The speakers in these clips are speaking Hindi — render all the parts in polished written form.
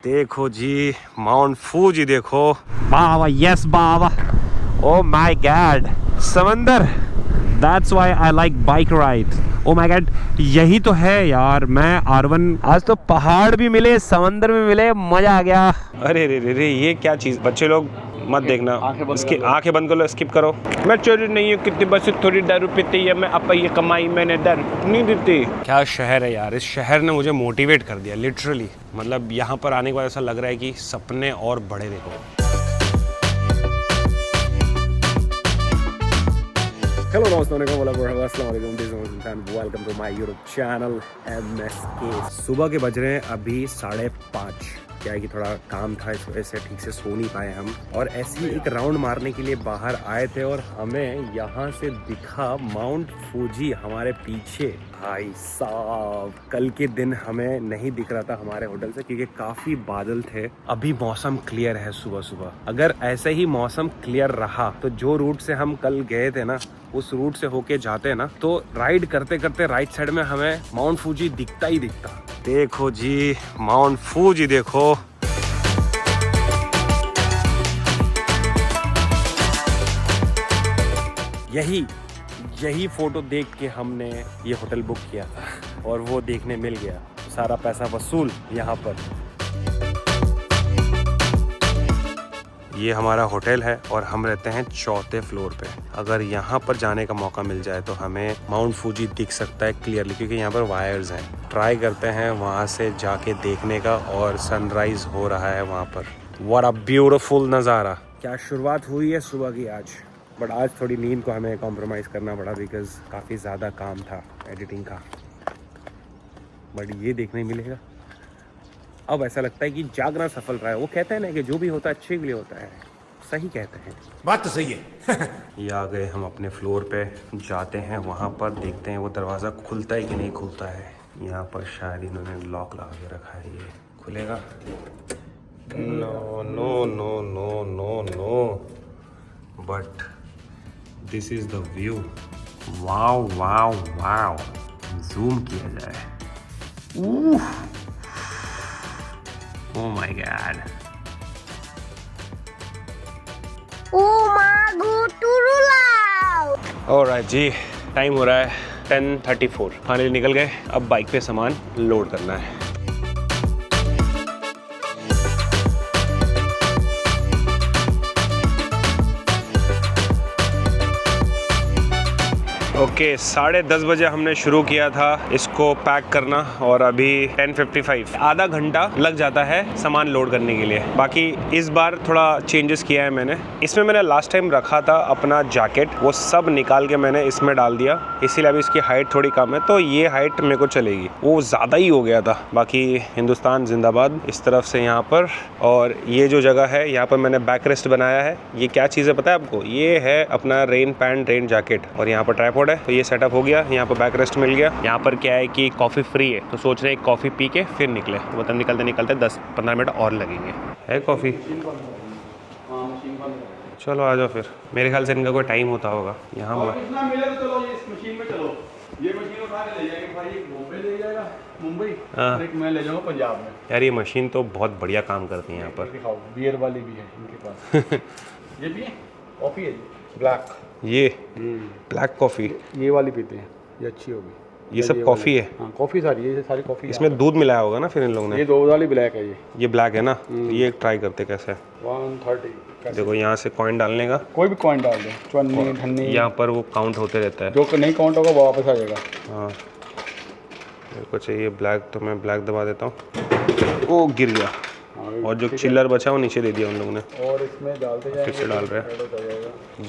देखो जी माउंट फूजी देखो बाबा, यस बाबा, ओ माय गॉड समंदर, that's why I like bike ride. Oh my god, यही तो है यार। मैं R1 आज तो पहाड़ भी मिले, समंदर भी मिले, मजा आ गया। अरे रे रे रे, ये क्या चीज, बच्चे लोग मत देखना, इसकी आंखें बंद कर लो, स्किप करो। मैं चोरी नहीं हूँ, कितनी बस थोड़ी दारू पीती है, मैं अब ये कमाई मैंने दारू नहीं देती। क्या शहर है यार, इस शहर ने मुझे मोटिवेट कर दिया लिटरली। मतलब यहाँ पर आने के बाद ऐसा लग रहा है कि सपने और बड़े देखो। हेलो दोस्तों, welcome to my YouTube channel MSK। सुबह के बज रहे हैं अभी 5:30। क्या है कि थोड़ा काम था, इस वजह से ठीक से सो नहीं पाए हम, और ऐसे ही एक राउंड मारने के लिए बाहर आए थे और हमें यहाँ से दिखा माउंट फूजी हमारे पीछे। भाई साहब, कल के दिन हमें नहीं दिख रहा था हमारे होटल से क्योंकि काफी बादल थे। अभी मौसम क्लियर है सुबह सुबह। अगर ऐसे ही मौसम क्लियर रहा तो जो रूट से हम कल गए थे ना, उस रूट से होके जाते ना, तो राइड करते करते राइट साइड में हमें माउंट फूजी दिखता ही दिखता। देखो जी माउंट फूजी देखो। यही फोटो देख के हमने ये होटल बुक किया था और वो देखने मिल गया। सारा पैसा वसूल यहाँ पर। ये हमारा होटल है और हम रहते हैं 4थे फ्लोर पे। अगर यहाँ पर जाने का मौका मिल जाए तो हमें माउंट फूजी दिख सकता है क्लियरली, क्योंकि यहाँ पर वायर्स हैं। ट्राई करते हैं वहाँ से जाके देखने का, और सनराइज हो रहा है वहाँ पर। व्हाट अ ब्यूटीफुल नज़ारा। क्या शुरुआत हुई है सुबह की आज। बट आज थोड़ी नींद को हमें कॉम्प्रोमाइज़ करना पड़ा बिकॉज काफ़ी ज़्यादा काम था एडिटिंग का। बट ये देखने मिलेगा। अब ऐसा लगता है कि जागना सफल रहा है। वो कहते हैं ना कि जो भी होता है अच्छे के लिए होता है। सही कहते हैं, बात तो सही है। ये आ गए हम अपने फ्लोर पे। जाते हैं वहाँ पर, देखते हैं वो दरवाज़ा खुलता है कि नहीं खुलता है। यहाँ पर शायद इन्होंने लॉक लगा के रखा है। ये खुलेगा? No no no no no no. But this is the view. Wow wow wow. Zoom किया जाए। Oh my God. Alright जी, टाइम हो रहा है 10:34। फाइनली निकल गए। अब बाइक पे सामान लोड करना है। ओके, 10:30 बजे हमने शुरू किया था इसको पैक करना, और अभी 10:55। आधा घंटा लग जाता है सामान लोड करने के लिए। बाकी इस बार थोड़ा चेंजेस किया है मैंने। इसमें मैंने लास्ट टाइम रखा था अपना जैकेट, वो सब निकाल के मैंने इसमें डाल दिया, इसीलिए अभी इसकी हाइट थोड़ी कम है, तो ये हाइट मेरे को चलेगी। वो ज़्यादा ही हो गया था। बाकी हिंदुस्तान जिंदाबाद इस तरफ से यहाँ पर। और ये जो जगह है यहाँ पर मैंने बैक रेस्ट बनाया है। ये क्या चीज़ है पता है आपको? ये है अपना रेन पैंट, रेन जैकेट, और यहाँ पर ट्राइपॉड। तो ये सेटअप हो गया। यहाँ पर बैक रेस्ट मिल गया। यहाँ पर क्या है कि कॉफ़ी फ्री है, तो सोच रहे हैं कॉफ़ी पी के फिर निकले। मतलब निकलते निकलते 10-15 मिनट और लगेंगे। है कॉफ़ी? चलो आ जाओ फिर। मेरे ख्याल से इनका कोई टाइम होता होगा यहाँ पर। हाँ मैं ले जाऊँगा पंजाब में। यार ये मशीन तो बहुत बढ़िया काम करती है यहाँ पर। बियर वाली भी है इनके पास। ये भी है, कॉफ़ी है ब्लैक। ये ब्लैक कॉफ़ी, ये वाली पीते हैं, ये अच्छी होगी। ये सब कॉफ़ी है? हाँ कॉफ़ी सारी, ये सारी कॉफ़ी। इसमें दूध मिलाया होगा ना फिर इन लोगों ने? ये 2 वाली ब्लैक है। ये ब्लैक है ना? तो ये ट्राई करते कैसे। 130। देखो यहाँ से कॉइन डालने का, कोई भी कॉइन डाल दो, चवन्नी धन्नी। यहाँ पर वो काउंट होते रहता है, जो नहीं काउंट होगा वो वापस आ जाएगा। हाँ मेरे को चाहिए ब्लैक, तो मैं ब्लैक दबा देता हूँ। ओ गिर गया। और जो चिल्लर बचा वो नीचे दे दिया उन लोगों ने, और इसमें डालते जाएंगे, फिर से डाल रहे हैं।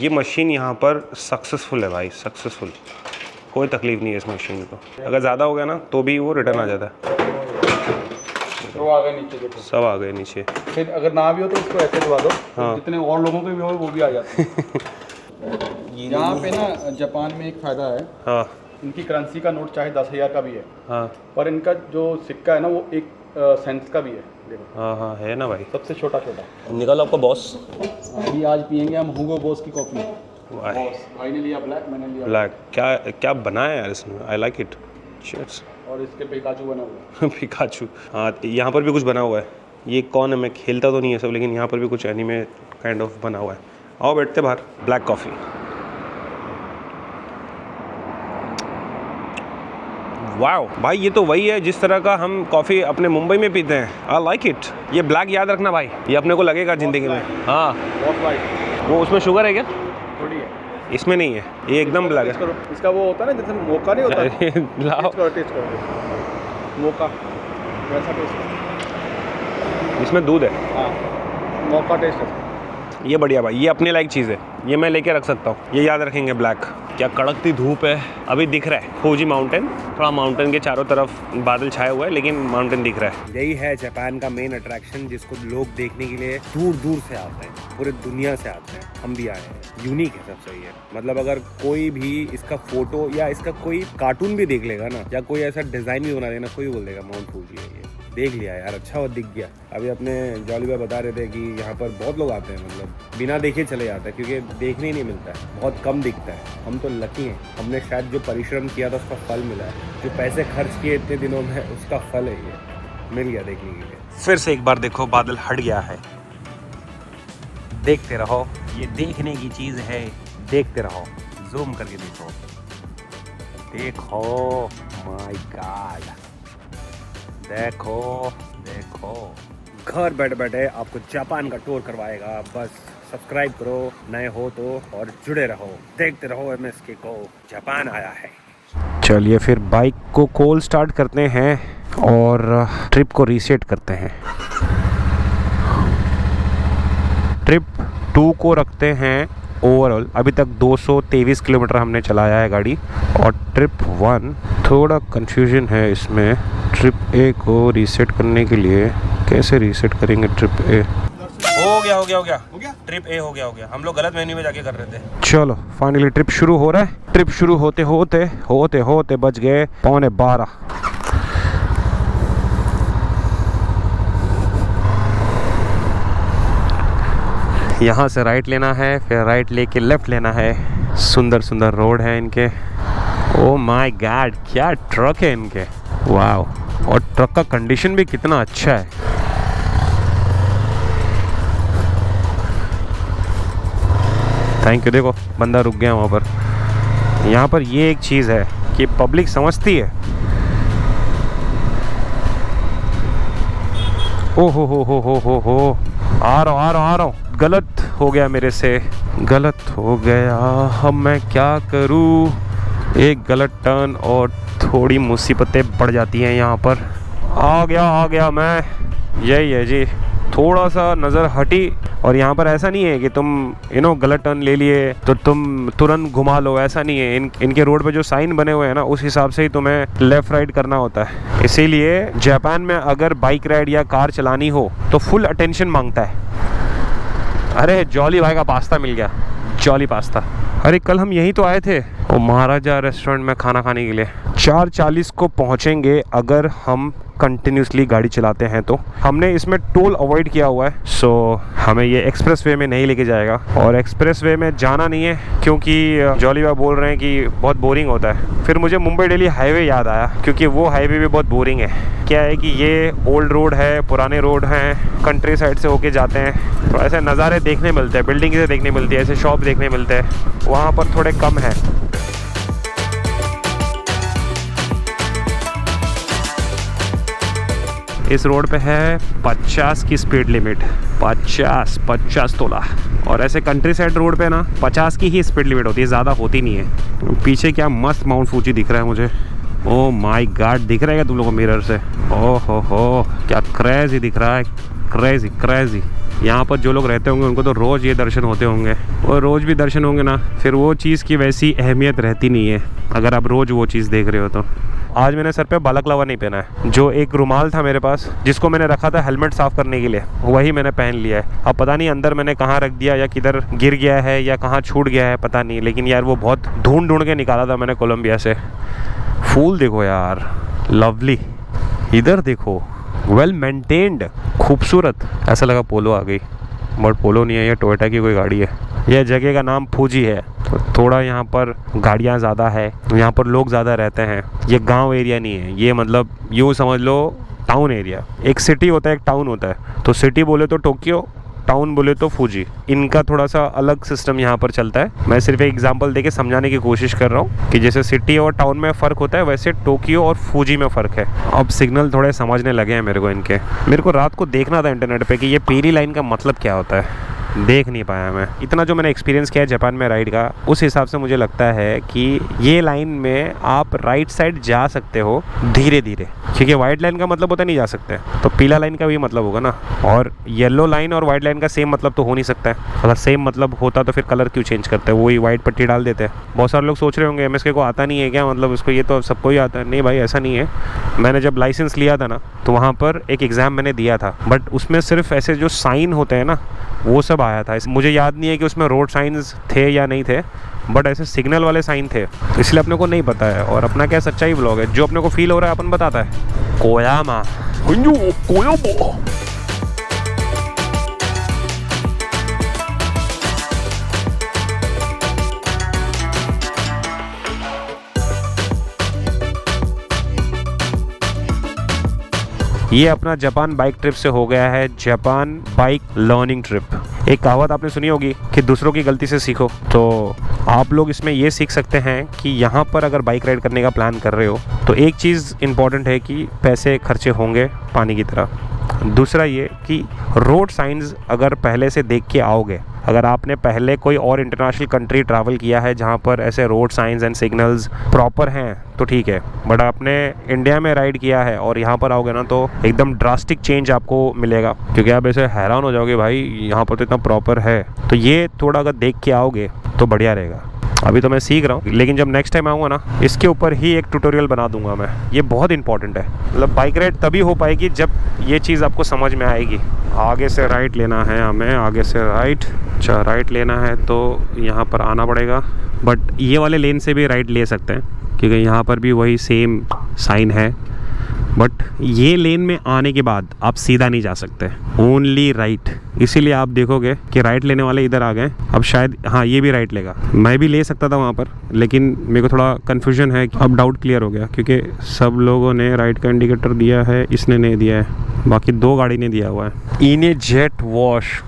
ये मशीन यहाँ पर सक्सेसफुल है भाई, सक्सेसफुल। कोई तकलीफ नहीं है इस मशीन को। अगर ज़्यादा हो गया ना तो भी वो रिटर्न आ जाता है। तो आ गए नीचे, देखो सब आ गए नीचे। फिर अगर ना भी हो तो उसको ऐसे दबा दो। हाँ। जितने और लोगों के भी हो वो भी आ जाते हैं। यहाँ पे ना जापान में एक फ़ायदा है। हाँ। इनकी करेंसी का नोट चाहे 10,000 का भी है। हाँ। पर इनका जो सिक्का है ना वो 1 सेंट का भी है। देखो। हाँ हाँ है ना भाई, सबसे छोटा छोटा। निकालो आपका बॉस। अभी आज पियेंगे हम हुगो बॉस की कॉफ़ी। भाई ने लिया ब्लैक, मैंने लिया ब्लैक। क्या क्या बनाया यार इसमें, आई लाइक इट। और इसके पिकाचू बना हुआ है। पिकाचू, हाँ यहाँ पर भी कुछ बना हुआ है। ये कौन है, मैं खेलता तो नहीं है सब, लेकिन यहाँ पर भी कुछ एनीमे काइंड ऑफ बना हुआ है। आओ बैठते बाहर। ब्लैक कॉफ़ी, वाओ भाई, ये तो वही है जिस तरह का हम कॉफ़ी अपने मुंबई में पीते हैं। I like it. ये ब्लैक याद रखना भाई, ये अपने को लगेगा ज़िंदगी में। हाँ, वो उसमें शुगर है क्या? थोड़ी है, इसमें नहीं है, ये एकदम ब्लैक है। इसका वो होता है ना, जैसे मोका नहीं होता। टेस्ट करो मोका, वैसा टेस्ट। इसमें दूध है। हाँ, मोका टेस्ट है। ये बढ़िया भाई, ये अपने लायक चीज़ है, ये मैं लेके रख सकता हूँ। ये याद रखेंगे। ब्लैक। क्या कड़कती धूप है, अभी दिख रहा है फूजी माउंटेन। थोड़ा माउंटेन के चारों तरफ बादल छाए हुए हैं, लेकिन माउंटेन दिख रहा है। यही है जापान का मेन अट्रैक्शन, जिसको लोग देखने के लिए दूर दूर से आते हैं, पूरे दुनिया से आते हैं। हम भी आए हैं। यूनिक है, सब सही है। मतलब अगर कोई भी इसका फोटो या इसका कोई कार्टून भी देख लेगा ना, या कोई ऐसा डिज़ाइन भी बना देना, कोई बोल देगा माउंट फूजी है ये। देख लिया यार, अच्छा हुआ दिख गया। अभी अपने जॉली भाई बता रहे थे कि यहाँ पर बहुत लोग आते हैं, मतलब बिना देखे चले जाते हैं, क्योंकि देखने ही नहीं मिलता है, बहुत कम दिखता है। हम तो लकी हैं, हमने शायद जो परिश्रम किया था उसका फल मिला है, जो पैसे खर्च किए इतने दिनों में उसका फल है, ये मिल गया देखने के लिए। फिर से एक बार देखो, बादल हट गया है। देखते रहो, ये देखने की चीज़ है, देखते रहो। जूम करके देखो, देखो, माय गॉड, देखो देखो। घर बैठे बैठे आपको जापान का टूर करवाएगा। बस सब्सक्राइब करो नए हो तो, और जुड़े रहो, देखते रहो MSK को। जापान आया है। चलिए फिर बाइक को कोल्ड स्टार्ट करते हैं और ट्रिप को रीसेट करते हैं। ट्रिप 2 को रखते हैं ओवरऑल। अभी तक 223 किलोमीटर हमने चलाया है गाड़ी। और ट्रिप 1 थोड़ा कंफ्यूजन है इसमें। ट्रिप A को रीसेट करने के लिए कैसे रीसेट करेंगे ट्रिप A? हो गया। ट्रिप A हो गया। हम लोग गलत मेन्यू में जाके कर रहे थे। चलो फाइनली ट्रिप शुरू हो रहा है। ट्रिप शुरू होते होते बज गए 11:15। यहाँ से राइट लेना है, फिर राइट लेके लेफ्ट लेना है। सुंदर सुंदर रोड है इनके। ओ माय गॉड, क्या ट्रक है इनके, वाओ। और ट्रक का कंडीशन भी कितना अच्छा है। Thank you. देखो बंदा रुक गया वहाँ पर। यहाँ पर ये एक चीज़ है कि पब्लिक समझती है। ओ हो, आ रहा हूँ। गलत हो गया मेरे से, गलत हो गया। अब मैं क्या करूँ? एक गलत टर्न और थोड़ी मुसीबतें बढ़ जाती हैं यहाँ पर। आ गया मैं। यही है जी, थोड़ा सा नज़र हटी। और यहाँ पर ऐसा नहीं है कि तुम गलत टर्न ले लिए तो तुम तुरंत घुमा लो, ऐसा नहीं है। इनके रोड पे जो साइन बने हुए हैं ना, उस हिसाब से ही तुम्हें लेफ़्ट राइट करना होता है। इसीलिए जापान में अगर बाइक राइड या कार चलानी हो तो फुल अटेंशन मांगता है। अरे जॉली भाई का पास्ता मिल गया, जॉली पास्ता। अरे कल हम यहीं तो आए थे, वो महाराजा रेस्टोरेंट में खाना खाने के लिए। 4:40 को पहुंचेंगे अगर हम कंटिन्यूसली गाड़ी चलाते हैं तो। हमने इसमें टोल अवॉइड किया हुआ है, सो हमें ये एक्सप्रेस वे में नहीं लेके जाएगा। और एक्सप्रेस वे में जाना नहीं है क्योंकि जॉली भाई बोल रहे हैं कि बहुत बोरिंग होता है। फिर मुझे मुंबई दिल्ली हाईवे याद आया, क्योंकि वो हाईवे भी बहुत बोरिंग है। क्या है कि ये ओल्ड रोड है, पुराने रोड हैं, कंट्री साइड से होके जाते हैं, तो ऐसे नज़ारे देखने मिलते हैं, बिल्डिंग से देखने मिलती है, ऐसे शॉप देखने मिलते हैं। वहाँ पर थोड़े कम है। इस रोड पे है 50 की स्पीड लिमिट, 50 तोला। और ऐसे कंट्री साइड रोड पे ना 50 की ही स्पीड लिमिट होती है, ज़्यादा होती नहीं है। पीछे क्या मस्त माउंट फूजी दिख रहा है मुझे। ओह माय गॉड, दिख रहा है क्या तुम लोगों को मिरर से? ओह हो, क्या क्रेज़ी दिख रहा है, क्रेज़ी। यहाँ पर जो लोग रहते होंगे उनको तो रोज़ ये दर्शन होते होंगे, और रोज़ भी दर्शन होंगे ना, फिर वो चीज़ की वैसी अहमियत रहती नहीं है अगर आप रोज़ वो चीज़ देख रहे हो तो। आज मैंने सर पे बालकलावा नहीं पहना है। जो एक रुमाल था मेरे पास, जिसको मैंने रखा था हेलमेट साफ़ करने के लिए, वही मैंने पहन लिया है। अब पता नहीं अंदर मैंने कहाँ रख दिया, या किधर गिर गया है, या कहाँ छूट गया है, पता नहीं। लेकिन यार वो बहुत ढूंढ के निकाला था मैंने कोलंबिया से। फूल देखो यार, लवली। इधर देखो, वेल मेंटेन्ड, खूबसूरत। ऐसा लगा पोलो आ गई, बट पोलो नहीं है, ये टोयोटा की कोई गाड़ी है। यह जगह का नाम फूजी है। तो थोड़ा यहाँ पर गाड़ियाँ ज़्यादा है, यहाँ पर लोग ज़्यादा रहते हैं। ये गांव एरिया नहीं है, ये मतलब यूँ समझ लो टाउन एरिया। एक सिटी होता है, एक टाउन होता है। तो सिटी बोले तो टोक्यो, टाउन बोले तो फूजी। इनका थोड़ा सा अलग सिस्टम यहाँ पर चलता है। मैं सिर्फ एक एग्जांपल देके समझाने की कोशिश कर रहा हूँ कि जैसे सिटी और टाउन में फ़र्क होता है, वैसे टोक्यो और फूजी में फ़र्क है। अब सिग्नल थोड़े समझने लगे हैं मेरे को इनके। मेरे को रात को देखना था इंटरनेट पे कि ये पीली लाइन का मतलब क्या होता है, देख नहीं पाया मैं। इतना जो मैंने एक्सपीरियंस किया है जापान में राइड का, उस हिसाब से मुझे लगता है कि ये लाइन में आप राइट साइड जा सकते हो धीरे धीरे, क्योंकि वाइट लाइन का मतलब होता है नहीं जा सकते, तो पीला लाइन का भी मतलब होगा ना। और येलो लाइन और वाइट लाइन का सेम मतलब तो हो नहीं सकता है। अगर सेम मतलब होता तो फिर कलर क्यों चेंज करते हैं, वही वाइट पट्टी डाल देते हैं। बहुत सारे लोग सोच रहे होंगे MSK को आता नहीं है क्या, मतलब उसको ये तो सबको ही आता है। नहीं भाई, ऐसा नहीं है। मैंने जब लाइसेंस लिया था ना, तो वहाँ पर एक एग्ज़ाम मैंने दिया था, बट उसमें सिर्फ ऐसे जो साइन होते हैं ना, वो सब आया था। मुझे याद नहीं है कि उसमें रोड साइंस थे या नहीं थे, बट ऐसे सिग्नल वाले साइन थे, इसलिए अपने को नहीं पता है। और अपना क्या सच्चाई ब्लॉग है, जो अपने को फील हो रहा है अपन बताता है। कोयामा कोयामा। ये अपना जापान बाइक ट्रिप से हो गया है जापान बाइक लर्निंग ट्रिप। एक कहावत आपने सुनी होगी कि दूसरों की गलती से सीखो, तो आप लोग इसमें ये सीख सकते हैं कि यहाँ पर अगर बाइक राइड करने का प्लान कर रहे हो तो एक चीज़ इम्पॉर्टेंट है कि पैसे खर्चे होंगे पानी की तरह। दूसरा ये कि रोड साइंस अगर पहले से देख के आओगे, अगर आपने पहले कोई और इंटरनेशनल कंट्री ट्रैवल किया है जहाँ पर ऐसे road science and signals proper हैं तो ठीक है, बट आपने इंडिया में राइड किया है और यहाँ पर आओगे ना तो एकदम ड्रास्टिक चेंज आपको मिलेगा, क्योंकि आप ऐसे हैरान हो जाओगे भाई यहाँ पर तो इतना प्रॉपर है। तो ये थोड़ा अगर देख के आओगे तो बढ़िया रहेगा। अभी तो मैं सीख रहा हूँ, लेकिन जब नेक्स्ट टाइम आऊँगा ना, इसके ऊपर ही एक ट्यूटोरियल बना दूंगा मैं। ये बहुत इंपॉर्टेंट है। मतलब बाइक राइड तभी हो पाएगी जब ये चीज़ आपको समझ में आएगी। आगे से राइट लेना है हमें, आगे से राइट। अच्छा, राइट लेना है तो यहाँ पर आना पड़ेगा, बट ये वाले लेन से भी राइट ले सकते हैं क्योंकि यहाँ पर भी वही सेम साइन है। बट ये लेन में आने के बाद आप सीधा नहीं जा सकते, ओनली राइट। इसीलिए आप देखोगे कि राइट लेने वाले इधर आ गए। अब शायद हाँ ये भी राइट लेगा। मैं भी ले सकता था वहाँ पर, लेकिन मेरे को थोड़ा कन्फ्यूजन है। अब डाउट क्लियर हो गया क्योंकि सब लोगों ने राइट का इंडिकेटर दिया है, इसने नहीं दिया है, बाकी दो गाड़ी ने दिया हुआ है। इन्हें जेट वॉश,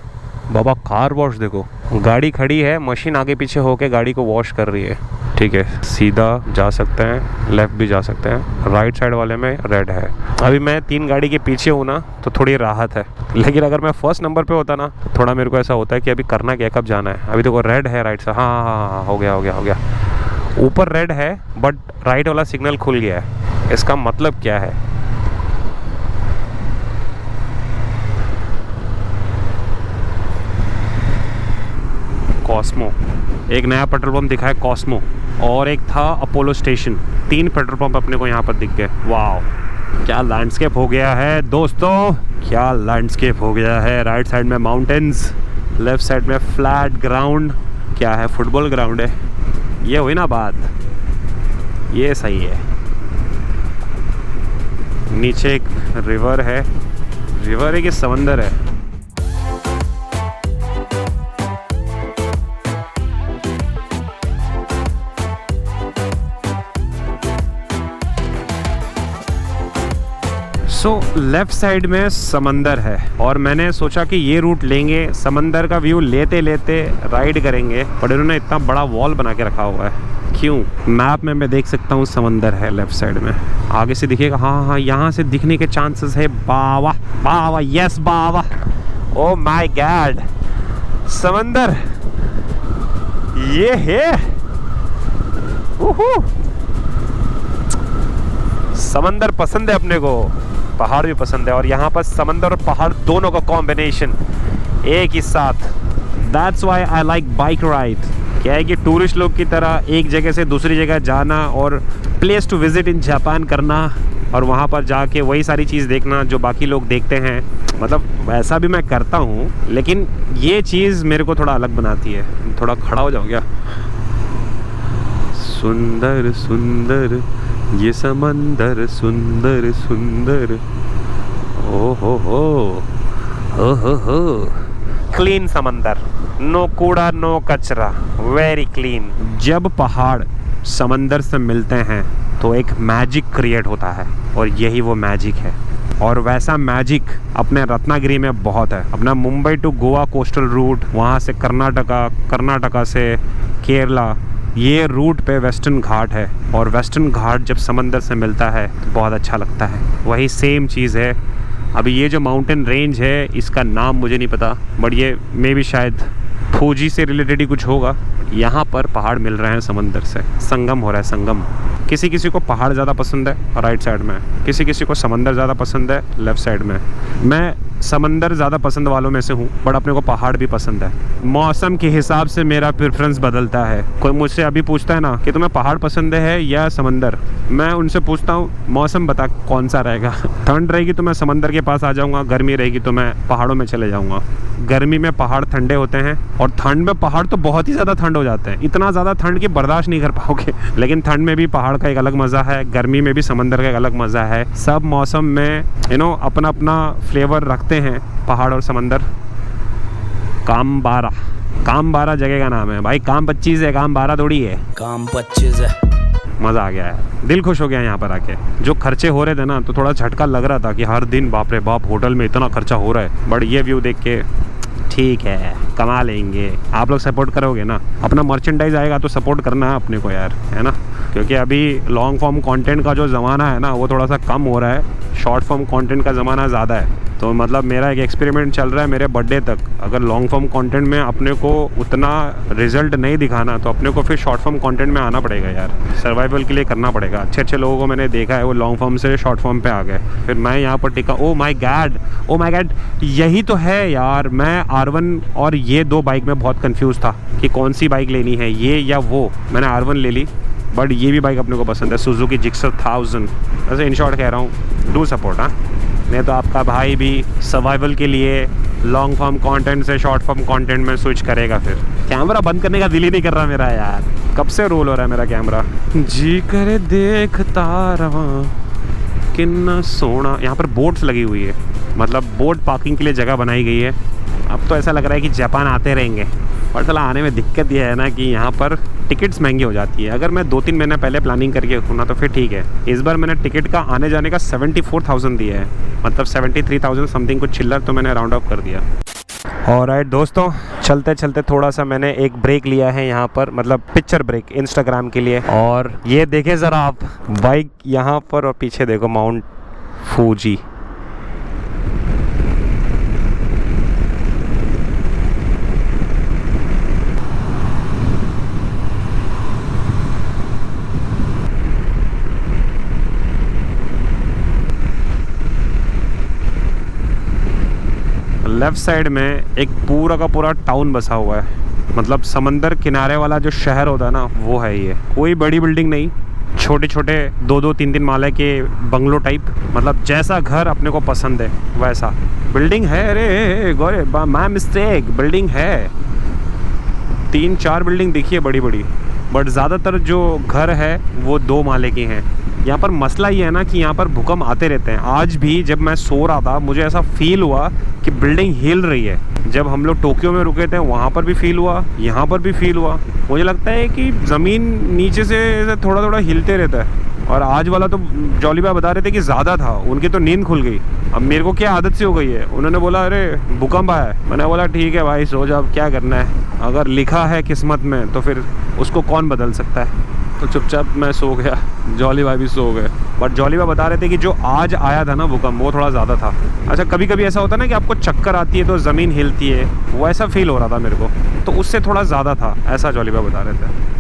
बाबा कार वॉश देखो, गाड़ी खड़ी है, मशीन आगे पीछे होके गाड़ी को वॉश कर रही है। ठीक है, सीधा जा सकते हैं, लेफ़्ट भी जा सकते हैं। राइट साइड वाले में रेड है। अभी मैं 3 गाड़ी के पीछे हूँ ना, तो थोड़ी राहत है। लेकिन अगर मैं फर्स्ट नंबर पे होता ना, तो थोड़ा मेरे को ऐसा होता है कि अभी करना क्या, कब जाना है। अभी देखो रेड है राइट साइड। हाँ, हो गया। ऊपर रेड है बट राइट वाला सिग्नल खुल गया है। इसका मतलब क्या है? कॉस्मो, एक नया पेट्रोल पंप दिखा है कॉस्मो, और एक था अपोलो स्टेशन। 3 पेट्रोल पंप अपने को यहाँ पर दिख गए। वाह, क्या लैंडस्केप हो गया है दोस्तों, क्या लैंडस्केप हो गया है। राइट साइड में माउंटेन्स, लेफ्ट साइड में फ्लैट ग्राउंड। क्या है, फुटबॉल ग्राउंड है। ये हुई ना बात, ये सही है। नीचे एक रिवर है कि समंदर है। लेफ्ट साइड में समंदर है और मैंने सोचा कि ये रूट लेंगे, समंदर का व्यू लेते लेते राइड करेंगे, पर इन्होंने इतना बड़ा वॉल बना के रखा हुआ है। क्यों? मैप में मैं देख सकता हूँ समंदर है लेफ्ट साइड में, आगे से दिखेगा। हाँ, यहाँ से दिखने के चांसेस है। बावा, यस बावा, ओ माय गॉड, समंदर ये है। समंदर पसंद है अपने को, पहाड़ भी पसंद है, और यहाँ पर समंदर और पहाड़ दोनों का कॉम्बिनेशन एक ही साथ। That's why I like bike ride. क्या है कि टूरिस्ट लोग की तरह एक जगह से दूसरी जगह जाना और place to visit in Japan करना, और वहाँ पर जाके वही सारी चीज़ देखना जो बाकी लोग देखते हैं। मतलब वैसा भी मैं करता हूँ, लेकिन ये चीज़ मेरे को थोड़ा अलग बनाती है। थोड़ा खड़ा हो जाओ क्या? सुंदर सुंदर ये समंदर, सुंदर सुंदर, ओ हो। क्लीन समंदर, नो कूड़ा नो कचरा, वेरी क्लीन। जब पहाड़ समंदर से मिलते हैं तो एक मैजिक क्रिएट होता है, और यही वो मैजिक है। और वैसा मैजिक अपने रत्नागिरी में बहुत है। अपना Mumbai to Goa coastal route, वहाँ से कर्नाटका से केरला, ये रूट पे वेस्टर्न घाट है और वेस्टर्न घाट जब समंदर से मिलता है तो बहुत अच्छा लगता है। वही सेम चीज़ है। अभी ये जो माउंटेन रेंज है इसका नाम मुझे नहीं पता, बट ये मे भी शायद फूजी से रिलेटेड ही कुछ होगा। यहाँ पर पहाड़ मिल रहे हैं समंदर से, संगम हो रहा है, संगम। किसी किसी को पहाड़ ज़्यादा पसंद है राइट साइड में, किसी किसी को समंदर ज़्यादा पसंद है लेफ़्ट साइड में। मैं समंदर ज़्यादा पसंद वालों में से हूँ, बट अपने को पहाड़ भी पसंद है। मौसम के हिसाब से मेरा प्रेफरेंस बदलता है। कोई मुझसे अभी पूछता है ना कि तुम्हें पहाड़ पसंद है या समंदर, मैं उनसे पूछता हूँ मौसम बता कौन सा रहेगा। ठंड रहेगी तो मैं समंदर के पास आ जाऊँगा, गर्मी रहेगी तो मैं पहाड़ों में चले जाऊँगा। गर्मी में पहाड़ ठंडे होते हैं और ठंड में पहाड़ तो बहुत ही ज़्यादा ठंड हो जाते हैं, इतना ज़्यादा ठंड कि बर्दाश्त नहीं कर पाओगे। लेकिन ठंड में भी पहाड़ का एक अलग मज़ा है, गर्मी में भी समंदर का एक अलग मज़ा है। सब मौसम में अपना अपना फ्लेवर रखते हैं पहाड़ और समंदर। काम 12 जगह का नाम है भाई। काम 25 है, काम 12 थोड़ी है। काम 25 है। मज़ा आ गया है, दिल खुश हो गया यहाँ पर आके। जो खर्चे हो रहे थे ना तो थोड़ा झटका लग रहा था कि हर दिन बाप रे बाप होटल में इतना खर्चा हो रहा है, बट ये व्यू देख के ठीक है, कमा लेंगे। आप लोग सपोर्ट करोगे ना, अपना मर्चेंडाइज आएगा तो सपोर्ट करना है अपने को यार, है ना। क्योंकि अभी लॉन्ग फॉर्म कंटेंट का जो ज़माना है ना वो थोड़ा सा कम हो रहा है, शॉर्ट फॉर्म कंटेंट का ज़माना ज़्यादा है। तो मतलब मेरा एक एक्सपेरिमेंट चल रहा है मेरे बर्थडे तक, अगर लॉन्ग फॉर्म कंटेंट में अपने को उतना रिजल्ट नहीं दिखाना तो अपने को फिर शॉर्ट फॉर्म कंटेंट में आना पड़ेगा यार, सर्वाइवल के लिए करना पड़ेगा। अच्छे लोगों को मैंने देखा है वो लॉन्ग फॉर्म से शॉर्ट फॉर्म पे आ गए, फिर मैं यहाँ पर टिका। ओ माय गॉड, यही तो है यार। मैं R1 और ये 2 बाइक में बहुत कंफ्यूज था कि कौन सी बाइक लेनी है, ये या वो। मैंने R1 ले ली, बट ये भी बाइक अपने को पसंद है, सुजुकी जिक्सर 1000। वैसे इन शॉर्ट कह रहा हूँ, डू सपोर्ट। हाँ, नहीं तो आपका भाई भी सर्वाइवल के लिए लॉन्ग फॉर्म कंटेंट से शॉर्ट फॉर्म कंटेंट में स्विच करेगा। फिर कैमरा बंद करने का दिल ही नहीं कर रहा मेरा यार, कब से रोल हो रहा है मेरा कैमरा। जी करे देखता रहा कितना सोना। यहाँ पर बोट्स लगी हुई है, मतलब बोट पार्किंग के लिए जगह बनाई गई है। अब तो ऐसा लग रहा है कि जापान आते रहेंगे, और चला आने में दिक्कत यह है ना कि यहाँ पर टिकट्स महंगी हो जाती है। अगर मैं 2-3 महीने पहले प्लानिंग करके रखूँ ना तो फिर ठीक है। इस बार मैंने टिकट का आने जाने का 74,000 दिया है, मतलब 73,000 समथिंग कुछ चिल्लर, तो मैंने राउंड ऑफ कर दिया। ऑलराइट दोस्तों, चलते चलते थोड़ा सा मैंने एक ब्रेक लिया है यहाँ पर, मतलब पिक्चर ब्रेक इंस्टाग्राम के लिए। और ये देखें ज़रा आप, बाइक यहाँ पर और पीछे देखो माउंट फूजी। लेफ़्ट साइड में एक पूरा का पूरा टाउन बसा हुआ है, मतलब समंदर किनारे वाला जो शहर होता है ना वो है ये। कोई बड़ी बिल्डिंग नहीं, छोटे छोटे 2-2, 3-3 माले के बंगलो टाइप, मतलब जैसा घर अपने को पसंद है वैसा बिल्डिंग है। अरे गोरे माय मिस्टेक, बिल्डिंग है 3-4 बिल्डिंग दिखी है बड़ी बड़ी, बट ज़्यादातर जो घर है वो 2 माले की हैं। यहाँ पर मसला ये है ना कि यहाँ पर भूकंप आते रहते हैं। आज भी जब मैं सो रहा था मुझे ऐसा फील हुआ कि बिल्डिंग हिल रही है। जब हम लोग टोक्यो में रुके थे वहाँ पर भी फील हुआ, यहाँ पर भी फील हुआ। मुझे लगता है कि ज़मीन नीचे से थोड़ा थोड़ा हिलते रहता है। और आज वाला तो जॉली भाई बता रहे थे कि ज़्यादा था, उनकी तो नींद खुल गई। अब मेरे को क्या आदत सी हो गई है, उन्होंने बोला अरे भूकंप आया है, मैंने बोला ठीक है भाई सो जा, अब क्या करना है, अगर लिखा है किस्मत में तो फिर उसको कौन बदल सकता है। तो चुपचाप मैं सो गया, जॉली भाई भी सो गए। बट जॉली भाई बता रहे थे कि जो आज आया था ना भूकंप वो थोड़ा ज़्यादा था। अच्छा, कभी कभी ऐसा होता है ना कि आपको चक्कर आती है तो ज़मीन हिलती है, वो ऐसा फील हो रहा था मेरे को, तो उससे थोड़ा ज़्यादा था, ऐसा जॉली भाई बता रहे थे।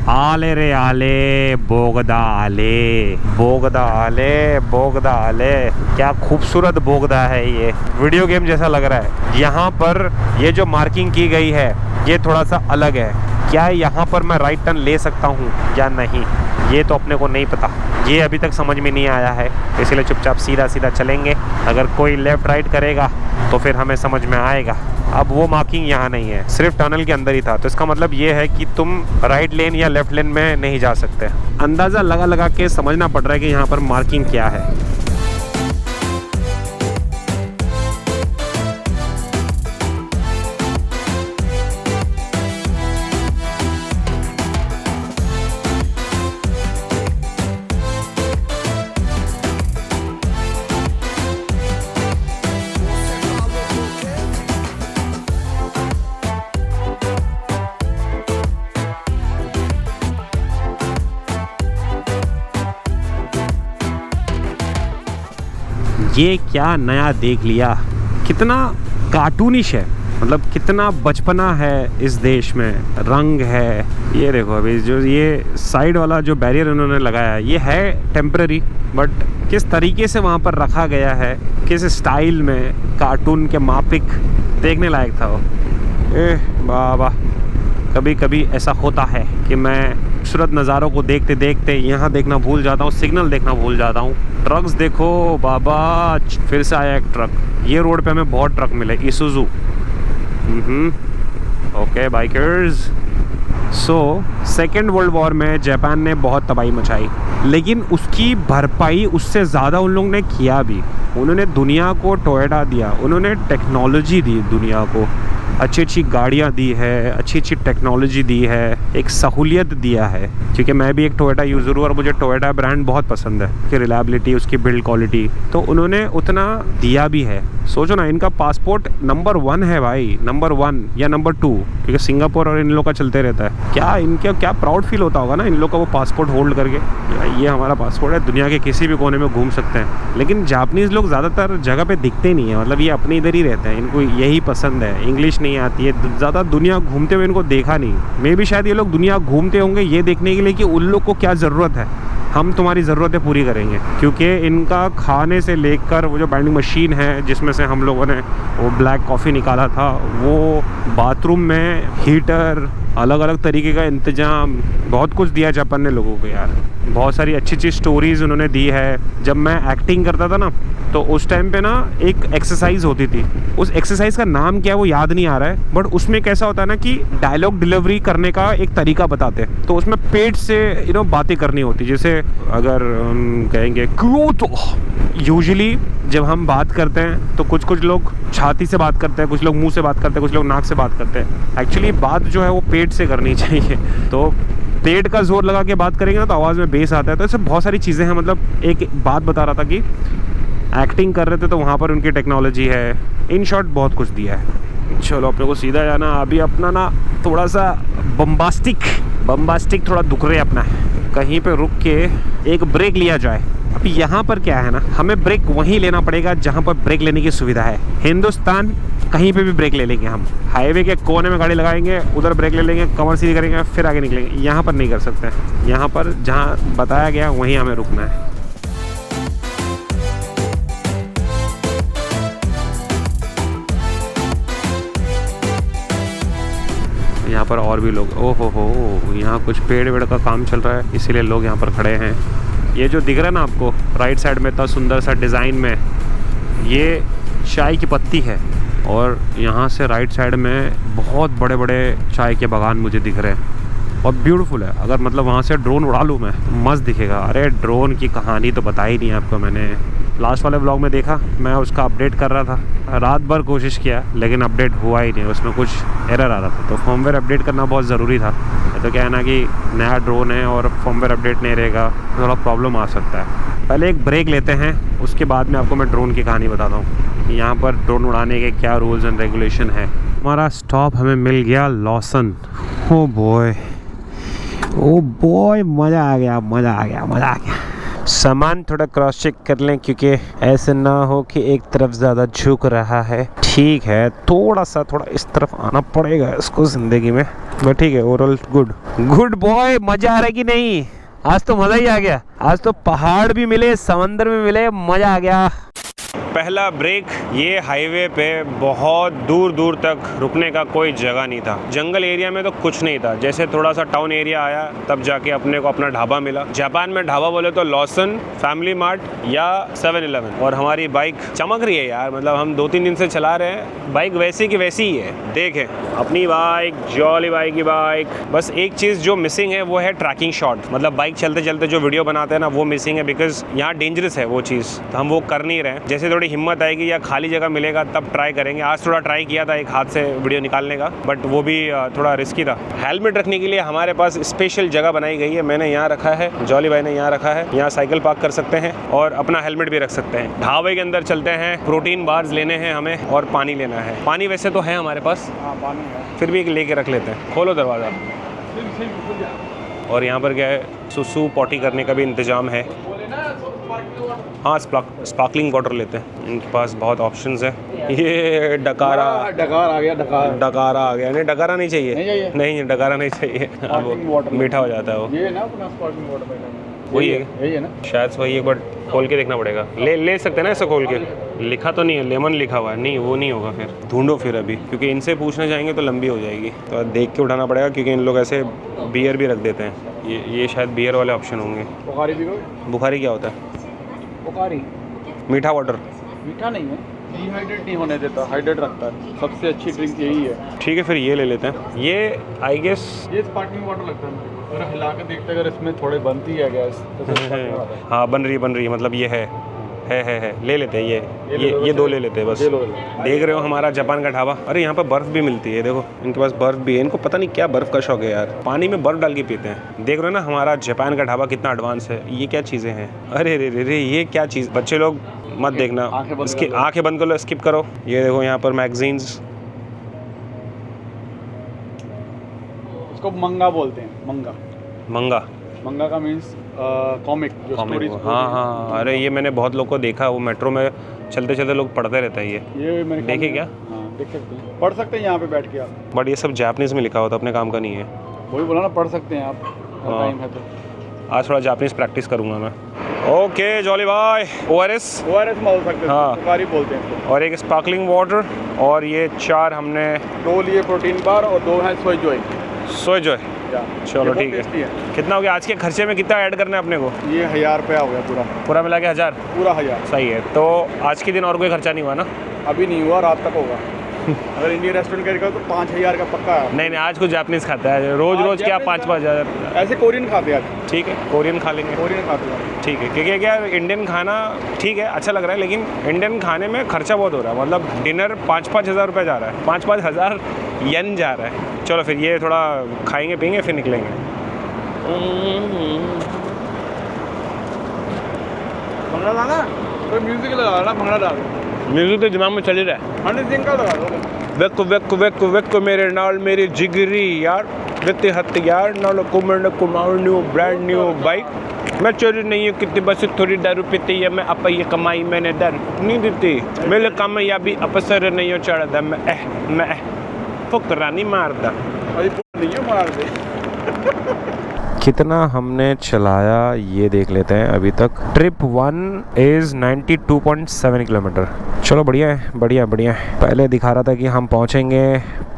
आले रे आले बोगदा आले, बोगदा आले, बोगदा आले, क्या खूबसूरत बोगदा है ये, वीडियो गेम जैसा लग रहा है। यहाँ पर ये जो मार्किंग की गई है ये थोड़ा सा अलग है। क्या यहाँ पर मैं राइट टर्न ले सकता हूँ या नहीं, ये तो अपने को नहीं पता, ये अभी तक समझ में नहीं आया है, इसलिए चुपचाप सीधा सीधा चलेंगे। अगर कोई लेफ़्ट राइट करेगा तो फिर हमें समझ में आएगा। अब वो मार्किंग यहाँ नहीं है, सिर्फ टनल के अंदर ही था, तो इसका मतलब ये है कि तुम राइट लेन या लेफ़्ट लेन में नहीं जा सकते। अंदाज़ा लगा लगा के समझना पड़ रहा है कि यहाँ पर मार्किंग क्या है। ये क्या नया देख लिया, कितना कार्टूनिश है, मतलब कितना बचपना है इस देश में, रंग है। ये देखो अभी जो ये साइड वाला जो बैरियर उन्होंने लगाया है ये है टेम्पररी, बट किस तरीके से वहाँ पर रखा गया है, किस स्टाइल में, कार्टून के माफिक, देखने लायक था वो। बाबा, कभी कभी ऐसा होता है कि मैं खूबसूरत नज़ारों को देखते देखते यहाँ देखना भूल जाता हूँ, सिग्नल देखना भूल जाता हूँ। ट्रक्स देखो बाबा, फिर से आया एक ट्रक। ये रोड पे हमें बहुत ट्रक मिले, Isuzu. Okay bikers. So second world war में जापान ने बहुत तबाही मचाई, लेकिन उसकी भरपाई उससे ज़्यादा उन लोगों ने किया भी। उन्होंने दुनिया को टोयोटा दिया, उन्होंने टेक्नोलॉजी दी दुनिया को, अच्छी अच्छी गाड़ियाँ दी है, अच्छी अच्छी टेक्नोलॉजी दी है, एक सहूलियत दिया है। क्योंकि मैं भी एक टोयोटा यूज़र हूँ और मुझे टोयोटा ब्रांड बहुत पसंद है, उसकी रिलायबिलिटी, उसकी बिल्ड क्वालिटी, तो उन्होंने उतना दिया भी है। सोचो ना, इनका पासपोर्ट नंबर 1 है भाई, नंबर 1 या नंबर 2, क्योंकि सिंगापुर और इन लोग का चलते रहता है। क्या इनका क्या प्राउड फील होता होगा ना इन लोग का वो पासपोर्ट होल्ड करके, ये हमारा पासपोर्ट है, दुनिया के किसी भी कोने में घूम सकते हैं। लेकिन जापानीज़ लोग ज़्यादातर जगह पे दिखते नहीं है, मतलब ये अपने इधर ही रहते हैं, इनको यही पसंद है, इंग्लिश नहीं आती है, ज़्यादा दुनिया घूमते हुए इनको देखा नहीं। मे भी शायद ये लोग दुनिया घूमते होंगे ये देखने के लिए कि उन लोग को क्या ज़रूरत है, हम तुम्हारी ज़रूरतें पूरी करेंगे। क्योंकि इनका खाने से लेकर वो जो बाइंडिंग मशीन है जिसमें से हम लोगों ने वो ब्लैक कॉफ़ी निकाला था, वो बाथरूम में हीटर, अलग अलग तरीके का इंतज़ाम, बहुत कुछ दिया जापान ने लोगों को यार। बहुत सारी अच्छी अच्छी स्टोरीज़ उन्होंने दी है। जब मैं एक्टिंग करता था ना, तो उस टाइम पे ना एक एक्सरसाइज होती थी, उस एक्सरसाइज का नाम क्या है वो याद नहीं आ रहा है, बट उसमें कैसा होता है ना कि डायलॉग डिलीवरी करने का एक तरीका बताते हैं। तो उसमें पेट से बातें करनी होती, जैसे अगर हम कहेंगे तो यूजुअली जब हम बात करते हैं तो कुछ लोग छाती से बात करते हैं, कुछ लोग मुंह से बात करते हैं, कुछ लोग नाक से बात करते हैं। एक्चुअली बात जो है वो पेट से करनी चाहिए, तो पेट का जोर लगा के बात करेंगे ना तो आवाज़ में बेस आता है। तो ऐसे बहुत सारी चीज़ें हैं। मतलब एक बात बता रहा था कि एक्टिंग कर रहे थे तो वहाँ पर उनकी टेक्नोलॉजी है, इन शॉर्ट बहुत कुछ दिया है। चलो अपने को सीधा जाना, अभी अपना ना थोड़ा सा बम्बास्टिक थोड़ा दुख रहे अपना, कहीं पे रुक के एक ब्रेक लिया जाए। अभी यहाँ पर क्या है ना, हमें ब्रेक वहीं लेना पड़ेगा जहाँ पर ब्रेक लेने की सुविधा है। हिंदुस्तान कहीं पे भी ब्रेक ले लेंगे हम, हाईवे के कोने में गाड़ी लगाएंगे, उधर ब्रेक ले लेंगे, कमर सीधी करेंगे, फिर आगे निकलेंगे। यहाँ पर नहीं कर सकते, यहाँ पर जहाँ बताया गया वहीं हमें रुकना है। यहाँ पर और भी लोग, ओहो हो, यहाँ कुछ पेड़ वेड़ का काम चल रहा है, इसीलिए लोग यहाँ पर खड़े हैं। ये जो दिख रहा है ना आपको राइट साइड में, इतना सुंदर सा डिज़ाइन में, ये चाय की पत्ती है। और यहाँ से राइट साइड में बहुत बड़े बड़े चाय के बागान मुझे दिख रहे हैं और ब्यूटीफुल है। अगर मतलब वहाँ से ड्रोन उड़ा लूँ मैं तो मस्त दिखेगा। अरे ड्रोन की कहानी तो बताई नहीं आपको मैंने, लास्ट वाले व्लॉग में देखा, मैं उसका अपडेट कर रहा था, रात भर कोशिश किया लेकिन अपडेट हुआ ही नहीं, उसमें कुछ एरर आ रहा था। तो फॉर्मवेयर अपडेट करना बहुत ज़रूरी था। तो क्या है ना कि नया ड्रोन है और फॉर्मवेयर अपडेट नहीं रहेगा, थोड़ा प्रॉब्लम आ सकता है। पहले एक ब्रेक लेते हैं, उसके बाद में आपको मैं ड्रोन की कहानी बताता हूँ, यहाँ पर ड्रोन उड़ाने के क्या रूल्स एंड रेगुलेशन है। हमारा स्टॉप हमें मिल गया लॉसन। ओ बॉय, मज़ा आ गया। सामान थोड़ा क्रॉस चेक कर लें, क्योंकि ऐसे ना हो कि एक तरफ ज़्यादा झुक रहा है। ठीक है, थोड़ा इस तरफ आना पड़ेगा इसको ज़िंदगी में, बट ठीक है, ओवरऑल गुड बॉय। मज़ा आ रहा है कि नहीं? आज तो मज़ा ही आ गया। आज तो पहाड़ भी मिले, समंदर भी मिले, मज़ा आ गया। पहला ब्रेक, ये हाईवे पे बहुत दूर दूर तक रुकने का कोई जगह नहीं था। जंगल एरिया में तो कुछ नहीं था, जैसे थोड़ा सा टाउन एरिया आया तब जाके अपने को अपना ढाबा मिला। जापान में ढाबा बोले तो लॉसन, फैमिली मार्ट या 7-Eleven। और हमारी बाइक चमक रही है यार, मतलब हम 2-3 दिन से चला रहे हैं, बाइक वैसी की वैसी ही है। देखें अपनी बाइक, जॉली बाइक की बाइक। बस एक चीज़ जो मिसिंग है वो है ट्रैकिंग शॉट, मतलब बाइक चलते चलते जो वीडियो बनाते हैं ना वो मिसिंग है, बिकॉज यहाँ डेंजरस है वो चीज़, तो हम वो कर नहीं रहे। जैसे थोड़ी हिम्मत आएगी या खाली जगह मिलेगा तब ट्राई करेंगे। आज थोड़ा ट्राई किया था एक हाथ से वीडियो निकालने का, बट वो भी थोड़ा रिस्की था। हेलमेट रखने के लिए हमारे पास स्पेशल जगह बनाई गई है, मैंने यहाँ रखा है, जॉली भाई ने यहाँ रखा है। यहाँ साइकिल पार्क कर सकते हैं और अपना हेलमेट भी रख सकते हैं। ढाबे के अंदर चलते हैं, प्रोटीन बार्स लेने हैं हमें और पानी लेना है। पानी वैसे तो है हमारे पास, पानी है, फिर भी लेके रख लेते हैं। खोलो दरवाज़ा। और यहाँ पर क्या है, सुसु पॉटी करने का भी इंतज़ाम है। हाँ, स्पार्कलिंग वाटर लेते हैं, इनके पास बहुत ऑप्शंस है। ये डकारा आ गया, डकारा आ गया। नहीं, डकारा नहीं चाहिए, नहीं डकारा नहीं चाहिए, अब मीठा हो जाता है वो। ये ना अपना स्पार्कलिंग वाटर वही है, यही है ना? शायद वही, एक बार खोल के देखना पड़ेगा। ले सकते हैं ना ऐसा खोल के? लिखा तो नहीं है, लेमन लिखा हुआ है। नहीं, वो नहीं होगा, फिर ढूंढो फिर अभी, क्योंकि इनसे पूछने जाएंगे तो लंबी हो जाएगी, तो देख के उठाना पड़ेगा, क्योंकि इन लोग ऐसे बियर भी रख देते हैं। ये शायद बियर वाले ऑप्शन होंगे। बुखारी भी हो? बुखारी क्या होता है? बुखारी मीठा वाटर। मीठा नहीं है, डिहाइड्रेट नहीं होने देता, हाइड्रेट रखता है। सबसे अच्छी ड्रिंक यही है। ठीक है, फिर ये ले लेते हैं। ये आई गेस ये स्पार्कलिंग वाटर लगता है। अगर हिला के देखते अगर इसमें थोड़े बनती है गैस तो हाँ, बन रही, मतलब ये है। ले लेते हैं ये दो ले लेते हैं बस। देख रहे हो हमारा जापान का ढाबा। अरे यहाँ पर बर्फ़ भी मिलती है, देखो इनके पास बर्फ़ भी है। इनको पता नहीं क्या बर्फ़ का शौक है यार, पानी में बर्फ़ डाल के पीते हैं। देख रहे हो ना हमारा जापान का ढाबा कितना एडवांस है। ये क्या चीज़ें हैं? अरे रे ये क्या चीज़? बच्चे लोग मत देखना, इसकी आँखें बंद कर लो, स्किप करो। ये देखो यहाँ पर मैगजीन्स, इसको मंगा बोलते हैं। मंगा का मीन्स कॉमिक, जो स्टोरीज। हाँ, अरे ये मैंने बहुत लोग को देखा, वो मेट्रो में चलते चलते लोग पढ़ते रहता है ये मैंने देखे क्या? हाँ, देख सकते हैं, पढ़ सकते हैं यहाँ पे बैठ के आप। बट ये सब जापानीज़ में लिखा होता, अपने काम का नहीं है। वही बोला ना, पढ़ सकते हैं आप, टाइम है तो। आज थोड़ा जापानीज़ प्रैक्टिस करूँगा मैं। ओके जॉली भाई, ORS बोल सकते हैं, हाँ, बुखारी बोलते हैं इसको। और एक स्पार्कलिंग वाटर, और ये 4 हमने 2 लिए प्रोटीन बार और 2 हैं सोय जॉय। चलो ठीक है। कितना हो गया आज के खर्चे में? कितना ऐड करना है अपने को? ये 1000 रुपया हो गया पूरा मिला के 1000? पूरा 1000। सही है। तो आज के दिन और कोई खर्चा नहीं हुआ ना? अभी नहीं हुआ, रात तक होगा। अगर इंडियन रेस्टोरेंट करेगा तो 5000 का पक्का है। नहीं, आज कुछ जापानीज़ खाता है रोज क्या 5-5 हज़ार? ऐसे कोरियन खाते हैं आज। ठीक है, कोरियन खा लेंगे। कोरियन खाते हैं, ठीक है, क्योंकि क्या इंडियन खाना ठीक है, अच्छा लग रहा है, लेकिन इंडियन खाने में खर्चा बहुत हो रहा है। मतलब डिनर 5-5 हज़ार रुपये जा रहा है, 5-5 हज़ार येन जा रहा है। चलो फिर ये थोड़ा खाएंगे पियेंगे फिर निकलेंगे। भंगड़ा डाला तो म्यूजिक लगा ना, भंगड़ा डाल। म्यूजिक तो दिमाग में चल ही रहा है। हनी सिंह का लगा दो। वेक मेरे नाल मेरी जिगरी यार, देते हथियार नाल Kumar Kumar new brand new bike. मैं चोरी नहीं हूँ कितनी, बस थोड़ी दारू पीती है मैं, आप ये कमाई मैंने दर नहीं देती, मेरे कामयाबी अपसर नहीं हो चढ़ा मैं फुकरा नहीं मारदा। कितना हमने चलाया ये देख लेते हैं अभी तक। Trip 1 is 92.7 kilometre. चलो बढ़िया है। पहले दिखा रहा था कि हम पहुंचेंगे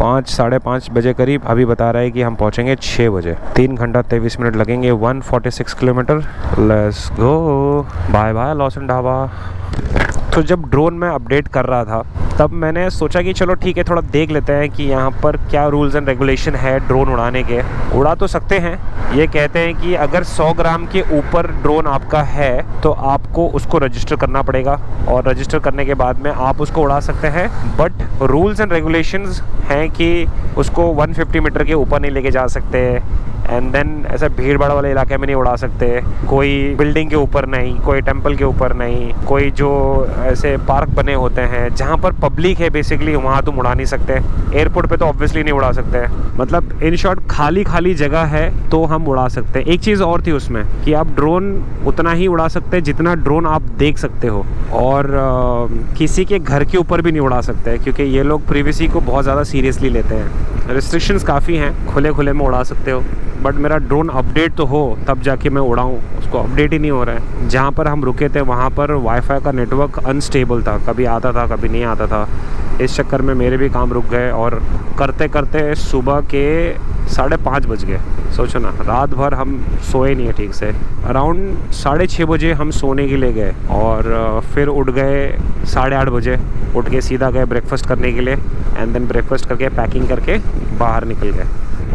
5-5:30 बजे करीब, अभी बता रहा है कि हम पहुंचेंगे 6 बजे। 3 घंटा 23 मिनट लगेंगे। 146 kilometre. Let's go. Bye bye Lawson dhaba. तो जब ड्रोन में अपडेट कर रहा था तब मैंने सोचा कि चलो ठीक है, थोड़ा देख लेते हैं कि यहाँ पर क्या रूल्स एंड रेगुलेशन है ड्रोन उड़ाने के। उड़ा तो सकते हैं, ये कहते हैं कि अगर 100 ग्राम के ऊपर ड्रोन आपका है तो आपको उसको रजिस्टर करना पड़ेगा, और रजिस्टर करने के बाद में आप उसको उड़ा सकते हैं। बट रूल्स एंड रेगुलेशंस हैं कि उसको 150 मीटर के ऊपर नहीं लेके जा सकते, एंड देन ऐसा भीड़ भाड़ वाले इलाके में नहीं उड़ा सकते, कोई बिल्डिंग के ऊपर नहीं, कोई टेंपल के ऊपर नहीं, कोई जो ऐसे पार्क बने होते हैं जहाँ पर पब्लिक है बेसिकली, वहाँ तुम उड़ा नहीं सकते। एयरपोर्ट पे तो ऑब्वियसली नहीं उड़ा सकते। मतलब इन शॉर्ट खाली जगह है तो हम उड़ा सकते हैं। एक चीज़ और थी उसमें कि आप ड्रोन उतना ही उड़ा सकते हैं जितना ड्रोन आप देख सकते हो, और किसी के घर के ऊपर भी नहीं उड़ा सकते, क्योंकि ये लोग प्राइवेसी को बहुत ज़्यादा सीरियसली लेते हैं। रिस्ट्रिक्शंस काफ़ी हैं, खुले में उड़ा सकते हो, बट मेरा ड्रोन अपडेट तो हो तब जाके मैं उड़ाऊँ, उसको अपडेट ही नहीं हो रहा है। जहाँ पर हम रुके थे वहाँ पर वाईफाई का नेटवर्क अनस्टेबल था, कभी आता था कभी नहीं आता था। इस चक्कर में मेरे भी काम रुक गए, और करते सुबह के 5:30 बज गए। सोचो ना, रात भर हम सोए नहीं है ठीक से। अराउंड 6:30 बजे हम सोने के लिए गए, और फिर उठ गए 8:30 बजे। उठ के सीधा गए ब्रेकफास्ट करने के लिए, एंड देन ब्रेकफास्ट करके पैकिंग करके बाहर निकल गए।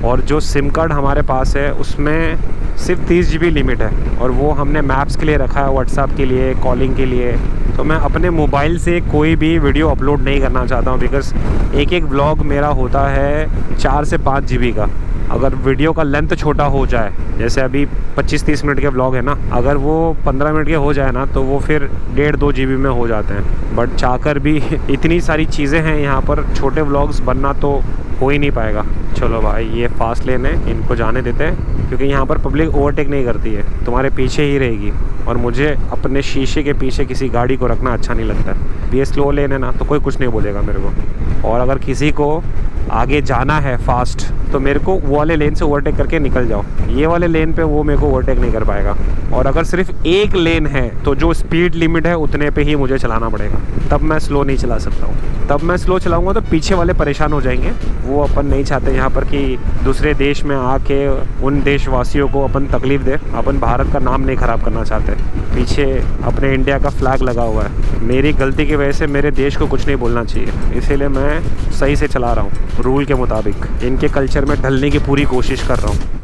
और जो सिम कार्ड हमारे पास है उसमें सिर्फ 30 GB लिमिट है, और वो हमने मैप्स के लिए रखा है, व्हाट्सएप के लिए, कॉलिंग के लिए। तो मैं अपने मोबाइल से कोई भी वीडियो अपलोड नहीं करना चाहता हूँ, बिकॉज़ एक व्लॉग मेरा होता है 4 से 5 GB का। अगर वीडियो का लेंथ छोटा हो जाए, जैसे अभी 25-30 मिनट के व्लॉग है ना, अगर वो 15 मिनट के हो जाए ना तो वो फिर 1.5-2 GB में हो जाते हैं। बट चाहकर भी इतनी सारी चीज़ें हैं यहाँ पर, छोटे व्लॉग्स बनना तो हो ही नहीं पाएगा। चलो भाई, ये फास्ट लेन है, इनको जाने देते हैं क्योंकि यहाँ पर पब्लिक ओवरटेक नहीं करती है, तुम्हारे पीछे ही रहेगी। और मुझे अपने शीशे के पीछे किसी गाड़ी को रखना अच्छा नहीं लगता है। ये स्लो लेन है ना, तो कोई कुछ नहीं बोलेगा मेरे को। और अगर किसी को आगे जाना है फास्ट तो मेरे को वो वाले लेन से ओवरटेक करके निकल जाओ। ये वाले लेन पे वो मेरे को ओवरटेक नहीं कर पाएगा। और अगर सिर्फ एक लेन है तो जो स्पीड लिमिट है उतने पे ही मुझे चलाना पड़ेगा, तब मैं स्लो नहीं चला सकता हूँ। तब मैं स्लो चलाऊँगा तो पीछे वाले परेशान हो जाएंगे। वो अपन नहीं चाहते यहाँ पर कि दूसरे देश में आके उन देशवासियों को अपन तकलीफ़ दे। अपन भारत का नाम नहीं ख़राब करना चाहते। पीछे अपने इंडिया का फ्लैग लगा हुआ है। मेरी गलती की वजह से मेरे देश को कुछ नहीं बोलना चाहिए, इसीलिए मैं सही से चला रहा हूँ, रूल के मुताबिक। इनके कल्चर में ढलने की पूरी कोशिश कर रहा हूँ।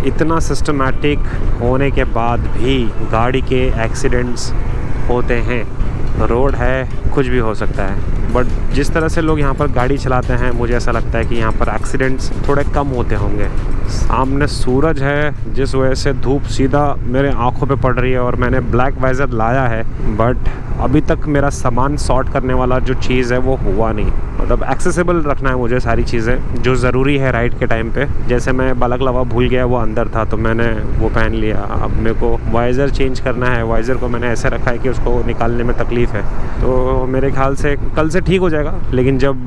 इतना सिस्टमैटिक होने के बाद भी गाड़ी के एक्सीडेंट्स होते हैं। रोड है, कुछ भी हो सकता है, बट जिस तरह से लोग यहाँ पर गाड़ी चलाते हैं मुझे ऐसा लगता है कि यहाँ पर एक्सीडेंट्स थोड़े कम होते होंगे। सामने सूरज है जिस वजह से धूप सीधा मेरे आंखों पे पड़ रही है और मैंने ब्लैक वाइज़र लाया है, बट अभी तक मेरा सामान सॉर्ट करने वाला जो चीज़ है वो हुआ नहीं। मतलब एक्सेसिबल रखना है मुझे सारी चीज़ें जो ज़रूरी है राइड के टाइम पे। जैसे मैं बालकलावा भूल गया, वो अंदर था तो मैंने वो पहन लिया। अब मेरे को वाइज़र चेंज करना है, वाइज़र को मैंने ऐसे रखा है कि उसको निकालने में तकलीफ़ है, तो मेरे ख्याल से कल से ठीक हो जाएगा। लेकिन जब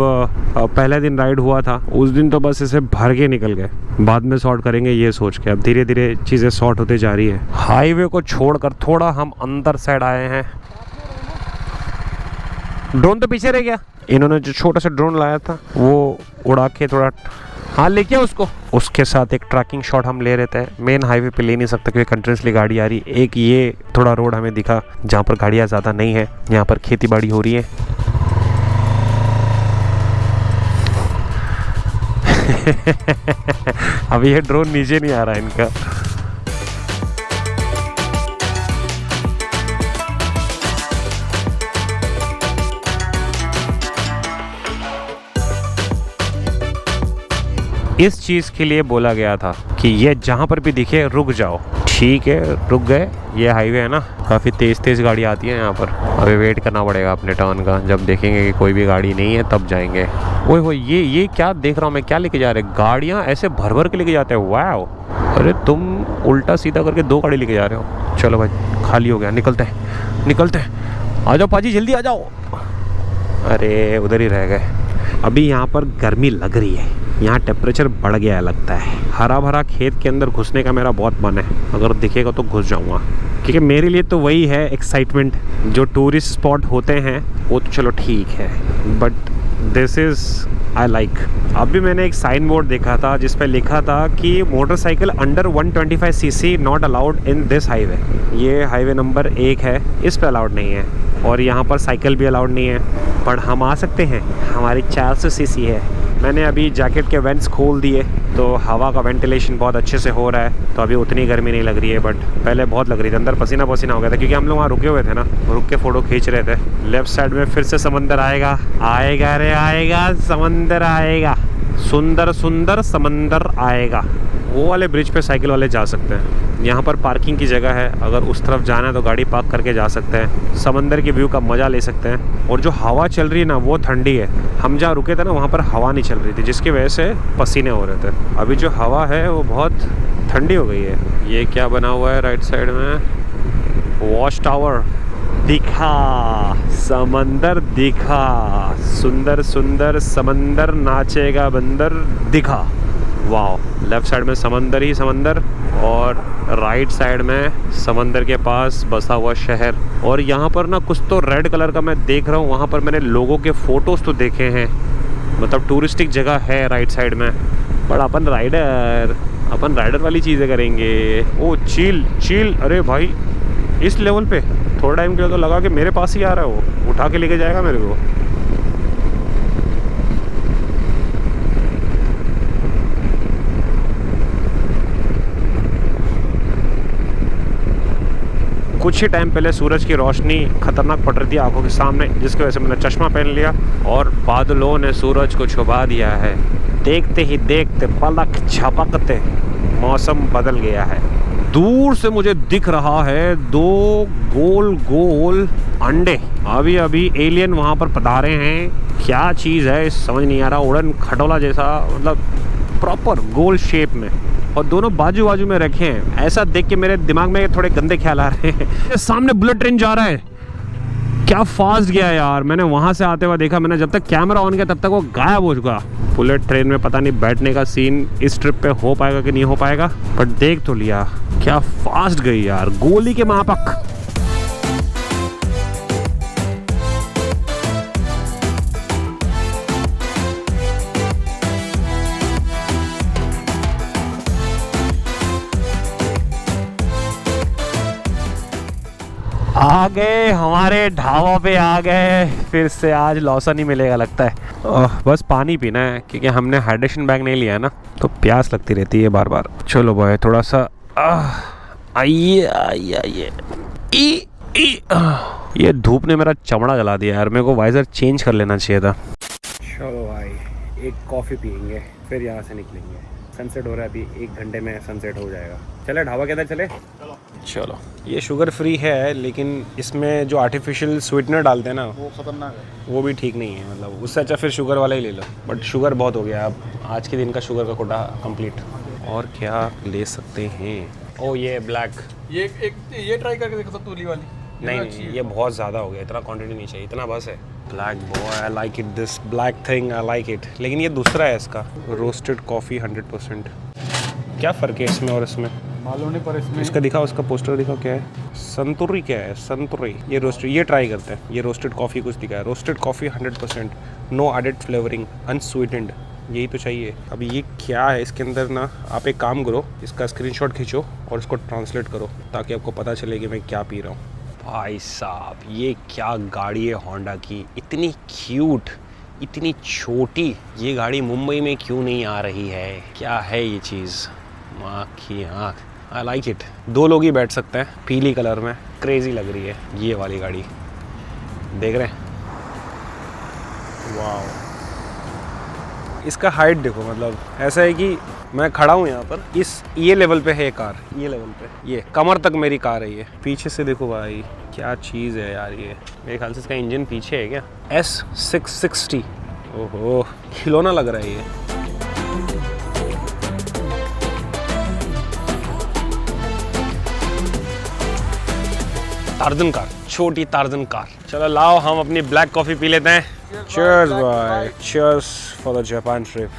पहले दिन राइड हुआ था उस दिन तो बस इसे भर के निकल गए, बाद में सॉर्ट करेंगे ये सोच के। अब धीरे धीरे चीज़ें सॉर्ट होते जा रही है। हाईवे को छोड़कर थोड़ा हम अंदर साइड आए हैं। ड्रोन तो पीछे रह गया। इन्होंने जो छोटा सा ड्रोन लाया था वो उड़ा के थोड़ा, हाँ लेके उसको, उसके साथ एक ट्रैकिंग शॉट हम ले रहे थे। मेन हाईवे पे ले नहीं सकते क्योंकि कंटिन्यूसली गाड़ी आ रही। एक ये थोड़ा रोड हमें दिखा जहाँ पर गाड़ियाँ ज़्यादा नहीं है, यहाँ पर खेती बाड़ी हो रही है। अब ये ड्रोन नीचे नहीं आ रहा है इनका। इस चीज़ के लिए बोला गया था कि ये जहाँ पर भी दिखे रुक जाओ। ठीक है, रुक गए। ये हाईवे है ना, काफ़ी तेज़ गाड़ी आती है यहाँ पर। अभी वेट करना पड़ेगा अपने टर्न का। जब देखेंगे कि कोई भी गाड़ी नहीं है तब जाएंगे। ओए हो, ये क्या देख रहा हूँ मैं, क्या लेके जा रहे हैं? गाड़ियाँ ऐसे भर भर के लेके जाते हैं। वाह, अरे तुम उल्टा सीधा करके 2 गाड़ी लेके जा रहे हो। चलो भाई, खाली हो गया, निकलते हैं। आ जाओ पाजी, जल्दी आ जाओ। अरे उधर ही रह गए। अभी यहाँ पर गर्मी लग रही है, यहाँ टेम्परेचर बढ़ गया है लगता है। हरा भरा खेत के अंदर घुसने का मेरा बहुत मन है, अगर दिखेगा तो घुस जाऊँगा। क्योंकि मेरे लिए तो वही है एक्साइटमेंट। जो टूरिस्ट स्पॉट होते हैं वो तो चलो ठीक है, but this is I like. अभी मैंने एक साइन बोर्ड देखा था जिस पे लिखा था कि motorcycle under 125 CC not allowed in this highway. ये हाईवे नंबर 1 है, इस पे अलाउड नहीं है। और यहाँ पर साइकिल भी अलाउड नहीं है, पर हम आ सकते हैं, हमारी 400 सीसी है। मैंने अभी जैकेट के वेंट्स खोल दिए तो हवा का वेंटिलेशन बहुत अच्छे से हो रहा है, तो अभी उतनी गर्मी नहीं लग रही है। बट पहले बहुत लग रही थी, अंदर पसीना पसीना हो गया था क्योंकि हम लोग वहाँ रुके हुए थे ना, रुक के फ़ोटो खींच रहे थे। लेफ्ट साइड में फिर से समंदर आएगा, आएगा रे आएगा, समंदर आएगा, सुंदर सुंदर समंदर आएगा। वो वाले ब्रिज पे साइकिल वाले जा सकते हैं। यहाँ पर पार्किंग की जगह है, अगर उस तरफ जाना है तो गाड़ी पार्क करके जा सकते हैं। समंदर की व्यू का मज़ा ले सकते हैं। और जो हवा चल रही है ना वो ठंडी है। हम जहाँ रुके थे ना वहाँ पर हवा नहीं चल रही थी, जिसकी वजह से पसीने हो रहे थे। अभी जो हवा है वो बहुत ठंडी हो गई है। ये क्या बना हुआ है राइट साइड में? वॉच टावर दिखा, समंदर दिखा, सुंदर सुंदर समंदर, नाचेगा बंदर दिखा। वाह, लेफ्ट साइड में समंदर ही समंदर और राइट साइड में समंदर के पास बसा हुआ शहर। और यहाँ पर ना कुछ तो रेड कलर का मैं देख रहा हूँ, वहाँ पर मैंने लोगों के फ़ोटोज़ तो देखे हैं। मतलब टूरिस्टिक जगह है राइट साइड में, पर अपन राइडर वाली चीज़ें करेंगे। ओ चील चील, अरे भाई इस लेवल पे थोड़ा टाइम के लिए तो लगा कि मेरे पास ही आ रहा है, वो उठा के लेके जाएगा मेरे को। कुछ ही टाइम पहले सूरज की रोशनी खतरनाक पड़ रही थी आंखों के सामने, जिसकी वजह से मैंने चश्मा पहन लिया और बादलों ने सूरज को छुपा दिया है। देखते ही देखते पलक झपकते मौसम बदल गया है। दूर से मुझे दिख रहा है 2 गोल गोल अंडे। अभी अभी एलियन वहाँ पर पधारे हैं। क्या चीज़ है समझ नहीं आ रहा। उड़न खटोला जैसा, मतलब प्रॉपर गोल शेप में, और दोनों बाजू बाजू में रखे हैं। ऐसा देख के मेरे दिमाग में थोड़े गंदे ख्याल आ रहे हैं। सामने बुलेट ट्रेन जा रहा है। क्या फास्ट गया यार। मैंने वहाँ से आते हुए देखा, मैंने जब तक कैमरा ऑन किया तब तक वो गायब हो चुका। बुलेट ट्रेन में पता नहीं बैठने का सीन इस ट्रिप पे हो पाएगा कि नहीं हो पाएगा, पर देख तो लिया। क्या फास्ट गई यार, गोली के मापक। आ गए, हमारे ढाबा पे आ गए। फिर से आज लौसा नहीं मिलेगा लगता है। बस पानी पीना है क्योंकि हमने हाइड्रेशन बैग नहीं लिया है ना, तो प्यास लगती रहती है बार बार। चलो भाई थोड़ा सा आइए आइए आइए। ये धूप ने मेरा चमड़ा जला दिया यार, मेरे को वाइजर चेंज कर लेना चाहिए था। चलो भाई एक कॉफ़ी पियेंगे फिर यहाँ से निकलेंगे। सनसेट हो रहा है, अभी 1 घंटे में सनसेट हो जाएगा। चले ढाबा के अंदर चले। चलो ये शुगर फ्री है, लेकिन इसमें जो आर्टिफिशियल स्वीटनर डालते हैं ना, वो खतरनाक है, वो भी ठीक नहीं है। मतलब उससे अच्छा फिर शुगर वाला ही ले लो, बट शुगर बहुत हो गया। अब आज के दिन का शुगर का कोटा कंप्लीट। और क्या ले सकते हैं? ओ ये ब्लैक, ये ट्राई करके देखो सब तूली वाली। नहीं ये बहुत ज़्यादा हो गया, इतना क्वांटिटी नहीं चाहिए, इतना बस है। Black boy I like it, this black thing I like it. लेकिन ये दूसरा है इसका, रोस्टेड कॉफ़ी 100%। क्या फ़र्क है इसमें और इसमें? मालूम नहीं, पर इसमें इसका दिखा, उसका पोस्टर दिखा, क्या है? संतुरी क्या है? संतुरी। ये रोस्टेड, ये ट्राई करते हैं। ये रोस्टेड कॉफ़ी कुछ दिखा है, roasted coffee 100%, no added flavouring, unsweetened. यही तो चाहिए। अब ये क्या है इसके अंदर ना, आप एक काम करो, इसका स्क्रीनशॉट खींचो और इसको ट्रांसलेट करो ताकि आपको पता चले कि मैं क्या पी रहा हूँ। भाई साहब ये क्या गाड़ी है होंडा की, इतनी क्यूट, इतनी छोटी। ये गाड़ी मुंबई में क्यों नहीं आ रही है? क्या है ये चीज़? माँ की आँख, आई लाइक इट। 2 लोग ही बैठ सकते हैं, पीली कलर में, क्रेजी लग रही है ये वाली गाड़ी। देख रहे हैं? वाह, इसका हाइट देखो, मतलब ऐसा है कि मैं खड़ा हूँ यहाँ पर, ये लेवल पे है कार, ये लेवल पे, ये कमर तक मेरी कार है ये। पीछे से देखो भाई, क्या चीज़ है यार ये। मेरे ख्याल से इसका इंजन पीछे है क्या? S660। ओहो, खिलौना लग रहा है ये। टार्जन कार, छोटी टार्जन कार। चलो लाओ हम अपनी ब्लैक कॉफ़ी पी लेते हैं। Cheers boy, cheers for the Japan trip.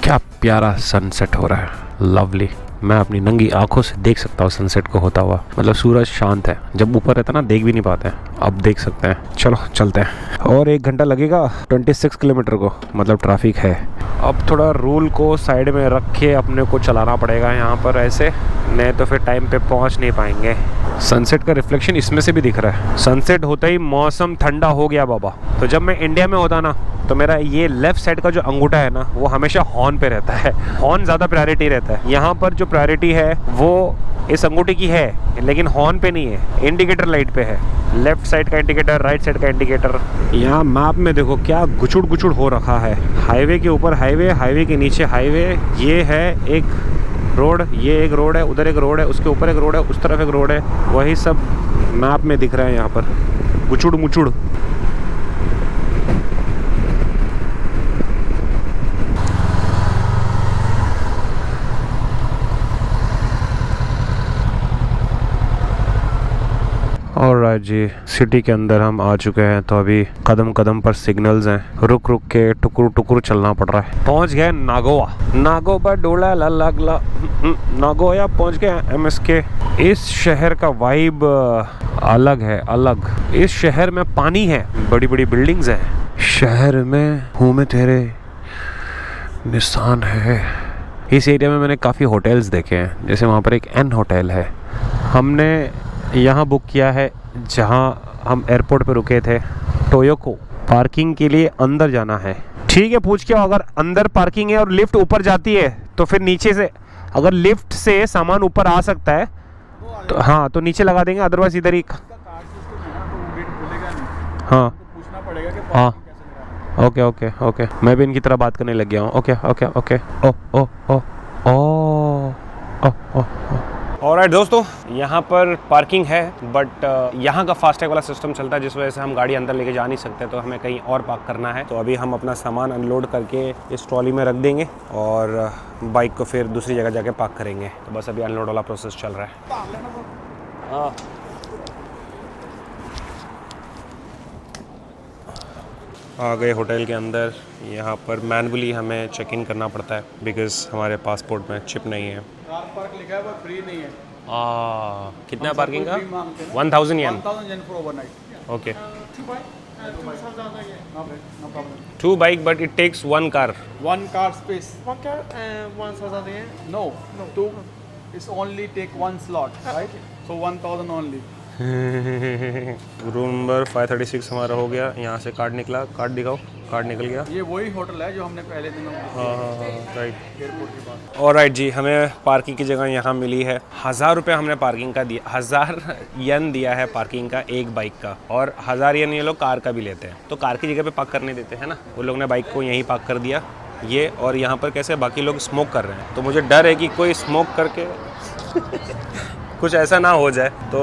क्या प्यारा सनसेट हो रहा है, लवली। मैं अपनी नंगी आंखों से देख सकता हूँ सनसेट को होता हुआ। मतलब सूरज शांत है, जब ऊपर रहता ना देख भी नहीं पाते हैं, अब देख सकते हैं। चलो चलते हैं। और 1 घंटा लगेगा 26 किलोमीटर को, मतलब ट्रैफिक है। अब थोड़ा रूल को साइड में रख के अपने को चलाना पड़ेगा यहाँ पर ऐसे, नहीं तो फिर टाइम पे पहुँच नहीं पाएंगे। सनसेट का रिफ्लेक्शन इसमें से भी दिख रहा है। सनसेट होता ही मौसम ठंडा हो गया बाबा। तो जब मैं इंडिया में होता ना, तो मेरा ये लेफ्ट साइड का जो अंगूठा है ना, वो हमेशा हॉर्न पे रहता है। हॉर्न ज़्यादा प्रायोरिटी रहता है। यहाँ पर जो प्रायोरिटी है वो इस अंगूठे की है, लेकिन हॉर्न पे नहीं है, इंडिकेटर लाइट पे है। लेफ्ट साइड का इंडिकेटर, राइट साइड का इंडिकेटर। यहाँ मैप में देखो क्या गुचुड़ गुचुड़ हो रखा है। हाईवे के ऊपर हाईवे, हाईवे के नीचे हाईवे। ये है एक रोड, ये एक रोड है, उधर एक रोड है, उसके ऊपर एक रोड है, उस तरफ एक रोड है। वही सब मैप में दिख रहा है यहाँ पर, गुचुड़ मुचुड़। और जी सिटी के अंदर हम आ चुके हैं। तो अभी कदम कदम पर सिग्नल्स हैं, रुक रुक के टुकुर टुकुर चलना पड़ रहा है। पहुंच गए नागोवा, नागोबा डोला लगला नागोया पहुंच गए MSK। इस शहर का वाइब अलग है, अलग। इस शहर में पानी है, बड़ी बड़ी बिल्डिंग्स हैं। शहर में हूँ मैं तेरे निशान है। इस एरिया में मैंने काफ़ी होटल्स देखे हैं, जैसे वहाँ पर एक N होटल है। हमने यहाँ बुक किया है जहाँ हम एयरपोर्ट पे रुके थे, टोयोको। पार्किंग के लिए अंदर जाना है। ठीक है, पूछ के आओ, अगर अंदर पार्किंग है और लिफ्ट ऊपर जाती है तो फिर नीचे से, अगर लिफ्ट से सामान ऊपर आ सकता है तो हाँ, तो नीचे लगा देंगे, अदरवाइज इधर ही। हाँ पूछना पड़ेगा कि हाँ, ओके ओके ओके, मैं भी इनकी तरह बात करने लग गया हूँ। ओके ओके ओके, ओ ओ ओ ओ ओ ओ। ऑलराइट दोस्तों, यहाँ पर पार्किंग है, बट यहाँ का फास्टैग वाला सिस्टम चलता है, जिस वजह से हम गाड़ी अंदर लेके जा नहीं सकते, तो हमें कहीं और पार्क करना है। तो अभी हम अपना सामान अनलोड करके इस ट्रॉली में रख देंगे और बाइक को फिर दूसरी जगह जाके पार्क करेंगे। तो बस अभी अनलोड वाला प्रोसेस चल रहा है। हाँ, आ गए होटल के अंदर। यहाँ पर मैनुअली हमें चेक इन करना पड़ता है, बिकॉज हमारे पासपोर्ट में चिप नहीं है। कार पार्क लिखा है पर फ्री नहीं है। कितना पार्किंग का? 1000 yen. 1000 yen for overnight. Okay, no problem. 2 bike but it takes 1 car. 1 car space. 1 car and 1000 yen. No, 2. It's only take 1 slot, right? So 1000 only. Room number 536 हमारा हो गया। यहाँ से कार्ड निकला, कार्ड दिखाओ, कार्ड निकल गया। ये वही होटल है जो हमने पहले दिन राइट। एयरपोर्ट के पास। और राइट जी, हमें पार्किंग की जगह यहाँ मिली है। 1000 रुपये हमने पार्किंग का दिया, 1000 येन दिया है पार्किंग का एक बाइक का, और 1000 येन ये लोग कार का भी लेते हैं। तो कार की जगह पे पार्क करने देते हैं ना, वो लोग ने बाइक को यहीं पार्क कर दिया ये। और यहाँ पर कैसे बाकी लोग स्मोक कर रहे हैं, तो मुझे डर है कि कोई स्मोक करके कुछ ऐसा ना हो जाए। तो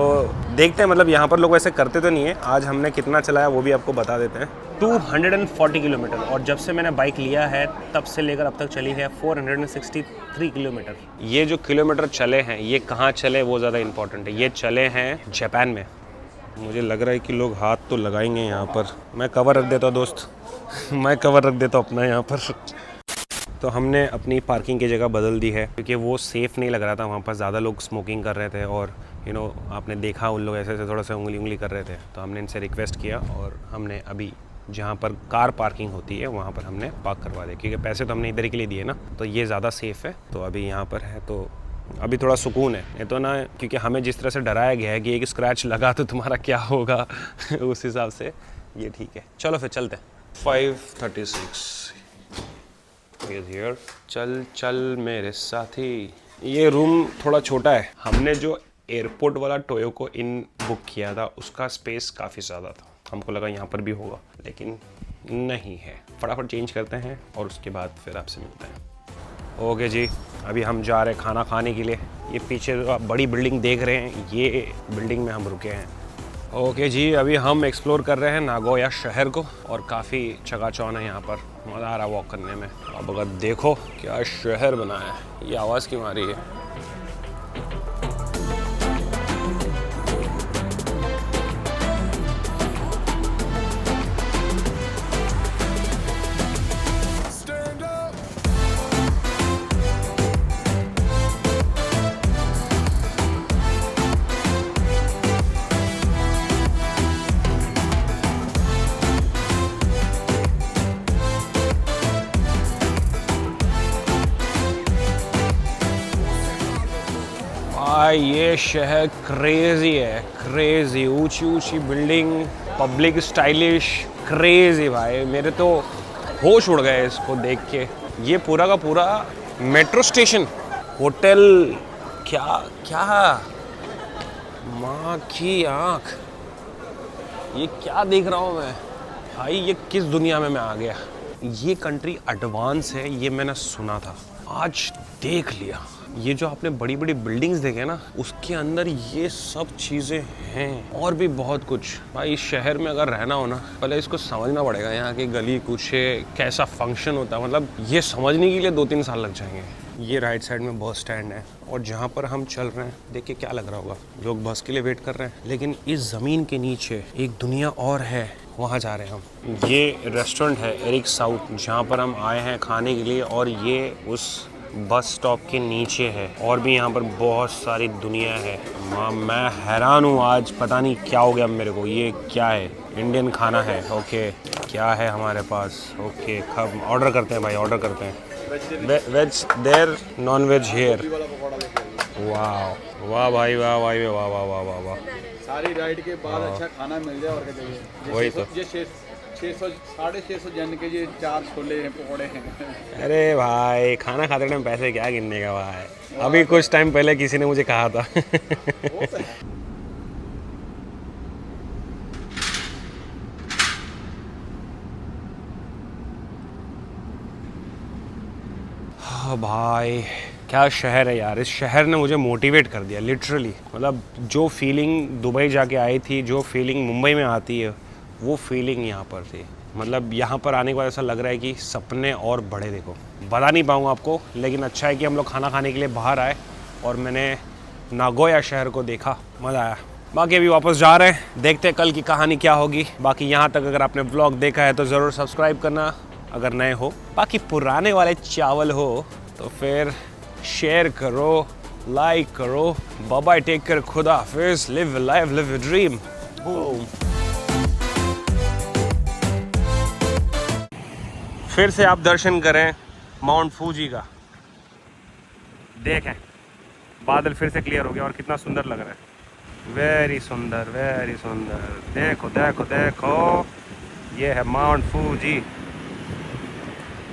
देखते हैं, मतलब यहाँ पर लोग ऐसे करते तो नहीं है। आज हमने कितना चलाया वो भी आपको बता देते हैं। 240 किलोमीटर, और जब से मैंने बाइक लिया है तब से लेकर अब तक चली है 463 किलोमीटर। ये जो किलोमीटर चले हैं, ये कहाँ चले वो ज़्यादा इंपॉर्टेंट है। ये चले हैं जापान में। मुझे लग रहा है कि लोग हाथ तो लगाएंगे यहाँ पर। मैं कवर रख देता हूँ दोस्त, मैं कवर रख देता हूँ अपना यहाँ पर। तो हमने अपनी पार्किंग की जगह बदल दी है, क्योंकि वो सेफ़ नहीं लग रहा था। वहाँ पर ज़्यादा लोग स्मोकिंग कर रहे थे, और आपने देखा उन लोग ऐसे थोड़ा सा उंगली कर रहे थे। तो हमने इनसे रिक्वेस्ट किया, और हमने अभी जहाँ पर कार पार्किंग होती है वहाँ पर हमने पार्क करवा दिया, क्योंकि पैसे तो हमने इधर के लिए दिए ना, तो ये ज़्यादा सेफ़ है। तो अभी यहाँ पर है, तो अभी थोड़ा सुकून है। ये तो ना, क्योंकि हमें जिस तरह से डराया गया है कि एक स्क्रैच लगा तो तुम्हारा क्या होगा उस हिसाब से ये ठीक है। चलो फिर चलते हैं। 536 चल चल मेरे साथी। ये रूम थोड़ा छोटा है। हमने जो एयरपोर्ट वाला टोयोको इन बुक किया था उसका स्पेस काफ़ी ज़्यादा था। हमको लगा यहाँ पर भी होगा, लेकिन नहीं है। फटाफट चेंज करते हैं और उसके बाद फिर आपसे मिलते हैं। ओके जी, अभी हम जा रहे हैं खाना खाने के लिए। ये पीछे जो आप बड़ी बिल्डिंग देख रहे हैं, ये बिल्डिंग में हम रुके हैं। ओके जी, अभी हम एक्सप्लोर कर रहे हैं नागोया शहर को, और काफ़ी चकाचौंध है यहाँ पर। मज़ा आ रहा है वॉक करने में। अब अगर देखो क्या शहर बना है। ये आवाज़ क्यों आ रही है? ये शहर क्रेजी है, क्रेजी। ऊंची ऊंची बिल्डिंग, पब्लिक स्टाइलिश, क्रेजी भाई। मेरे तो होश उड़ गए इसको देख के। ये पूरा का पूरा मेट्रो स्टेशन, होटल, क्या क्या, माँ की आँख। ये क्या देख रहा हूँ मैं भाई? ये किस दुनिया में मैं आ गया? ये कंट्री एडवांस है, ये मैंने सुना था, आज देख लिया। ये जो आपने बड़ी बड़ी बिल्डिंग्स देखे ना, उसके अंदर ये सब चीज़ें हैं, और भी बहुत कुछ। भाई इस शहर में अगर रहना हो ना, पहले इसको समझना पड़ेगा। यहाँ की गली कूचे कैसा फंक्शन होता है, मतलब ये समझने के लिए 2-3 साल लग जाएंगे। ये राइट साइड में बस स्टैंड है, और जहाँ पर हम चल रहे हैं देख के क्या लग रहा होगा, लोग बस के लिए वेट कर रहे हैं। लेकिन इस ज़मीन के नीचे एक दुनिया और है, वहाँ जा रहे हैं हम। ये रेस्टोरेंट है एरिक साउथ, जहाँ पर हम आए हैं खाने के लिए, और ये उस बस स्टॉप के नीचे है। और भी यहाँ पर बहुत सारी दुनिया है। मैं हैरान हूँ आज, पता नहीं क्या हो गया मेरे को। ये क्या है? इंडियन खाना है। ओके, क्या है हमारे पास? ओके, कब ऑर्डर करते हैं भाई, ऑर्डर करते हैं। Veg there, non veg here. वाह वाह भाई, वाह भाई, वाह वाह वाह वाह वाह। सारी राइड के बाद अच्छा खाना मिल जाए और क्या चाहिए। वही तो। ये 600 650 जन के ये 4 छोले हैं, पकौड़े हैं। अरे भाई, खाना खाते टाइम पैसे क्या गिनने का भाई। अभी कुछ टाइम पहले किसी ने मुझे कहा था। वो तो है। हाँ भाई, क्या शहर है यार। इस शहर ने मुझे मोटिवेट कर दिया लिटरली। मतलब जो फीलिंग दुबई जाके आई थी, जो फीलिंग मुंबई में आती है, वो फीलिंग यहाँ पर थी। मतलब यहाँ पर आने के बाद ऐसा लग रहा है कि सपने और बड़े। देखो, बता नहीं पाऊँगा आपको, लेकिन अच्छा है कि हम लोग खाना खाने के लिए बाहर आए और मैंने नागोया शहर को देखा, मज़ा आया। बाकी अभी वापस जा रहे हैं, देखते हैं कल की कहानी क्या होगी। बाकी यहाँ तक अगर आपने ब्लॉग देखा है तो ज़रूर सब्सक्राइब करना अगर नए हो। बाकी पुराने वाले चावल हो तो फिर शेयर करो, लाइक करो। बाय बाय, टेक केयर, खुदा हाफिज़, लिव लाइफ, लिव ड्रीम। फिर से आप दर्शन करें माउंट फूजी का। देखें, बादल फिर से क्लियर हो गया और कितना सुंदर लग रहा है। वेरी सुंदर, वेरी सुंदर। देखो देखो देखो, ये है माउंट फूजी।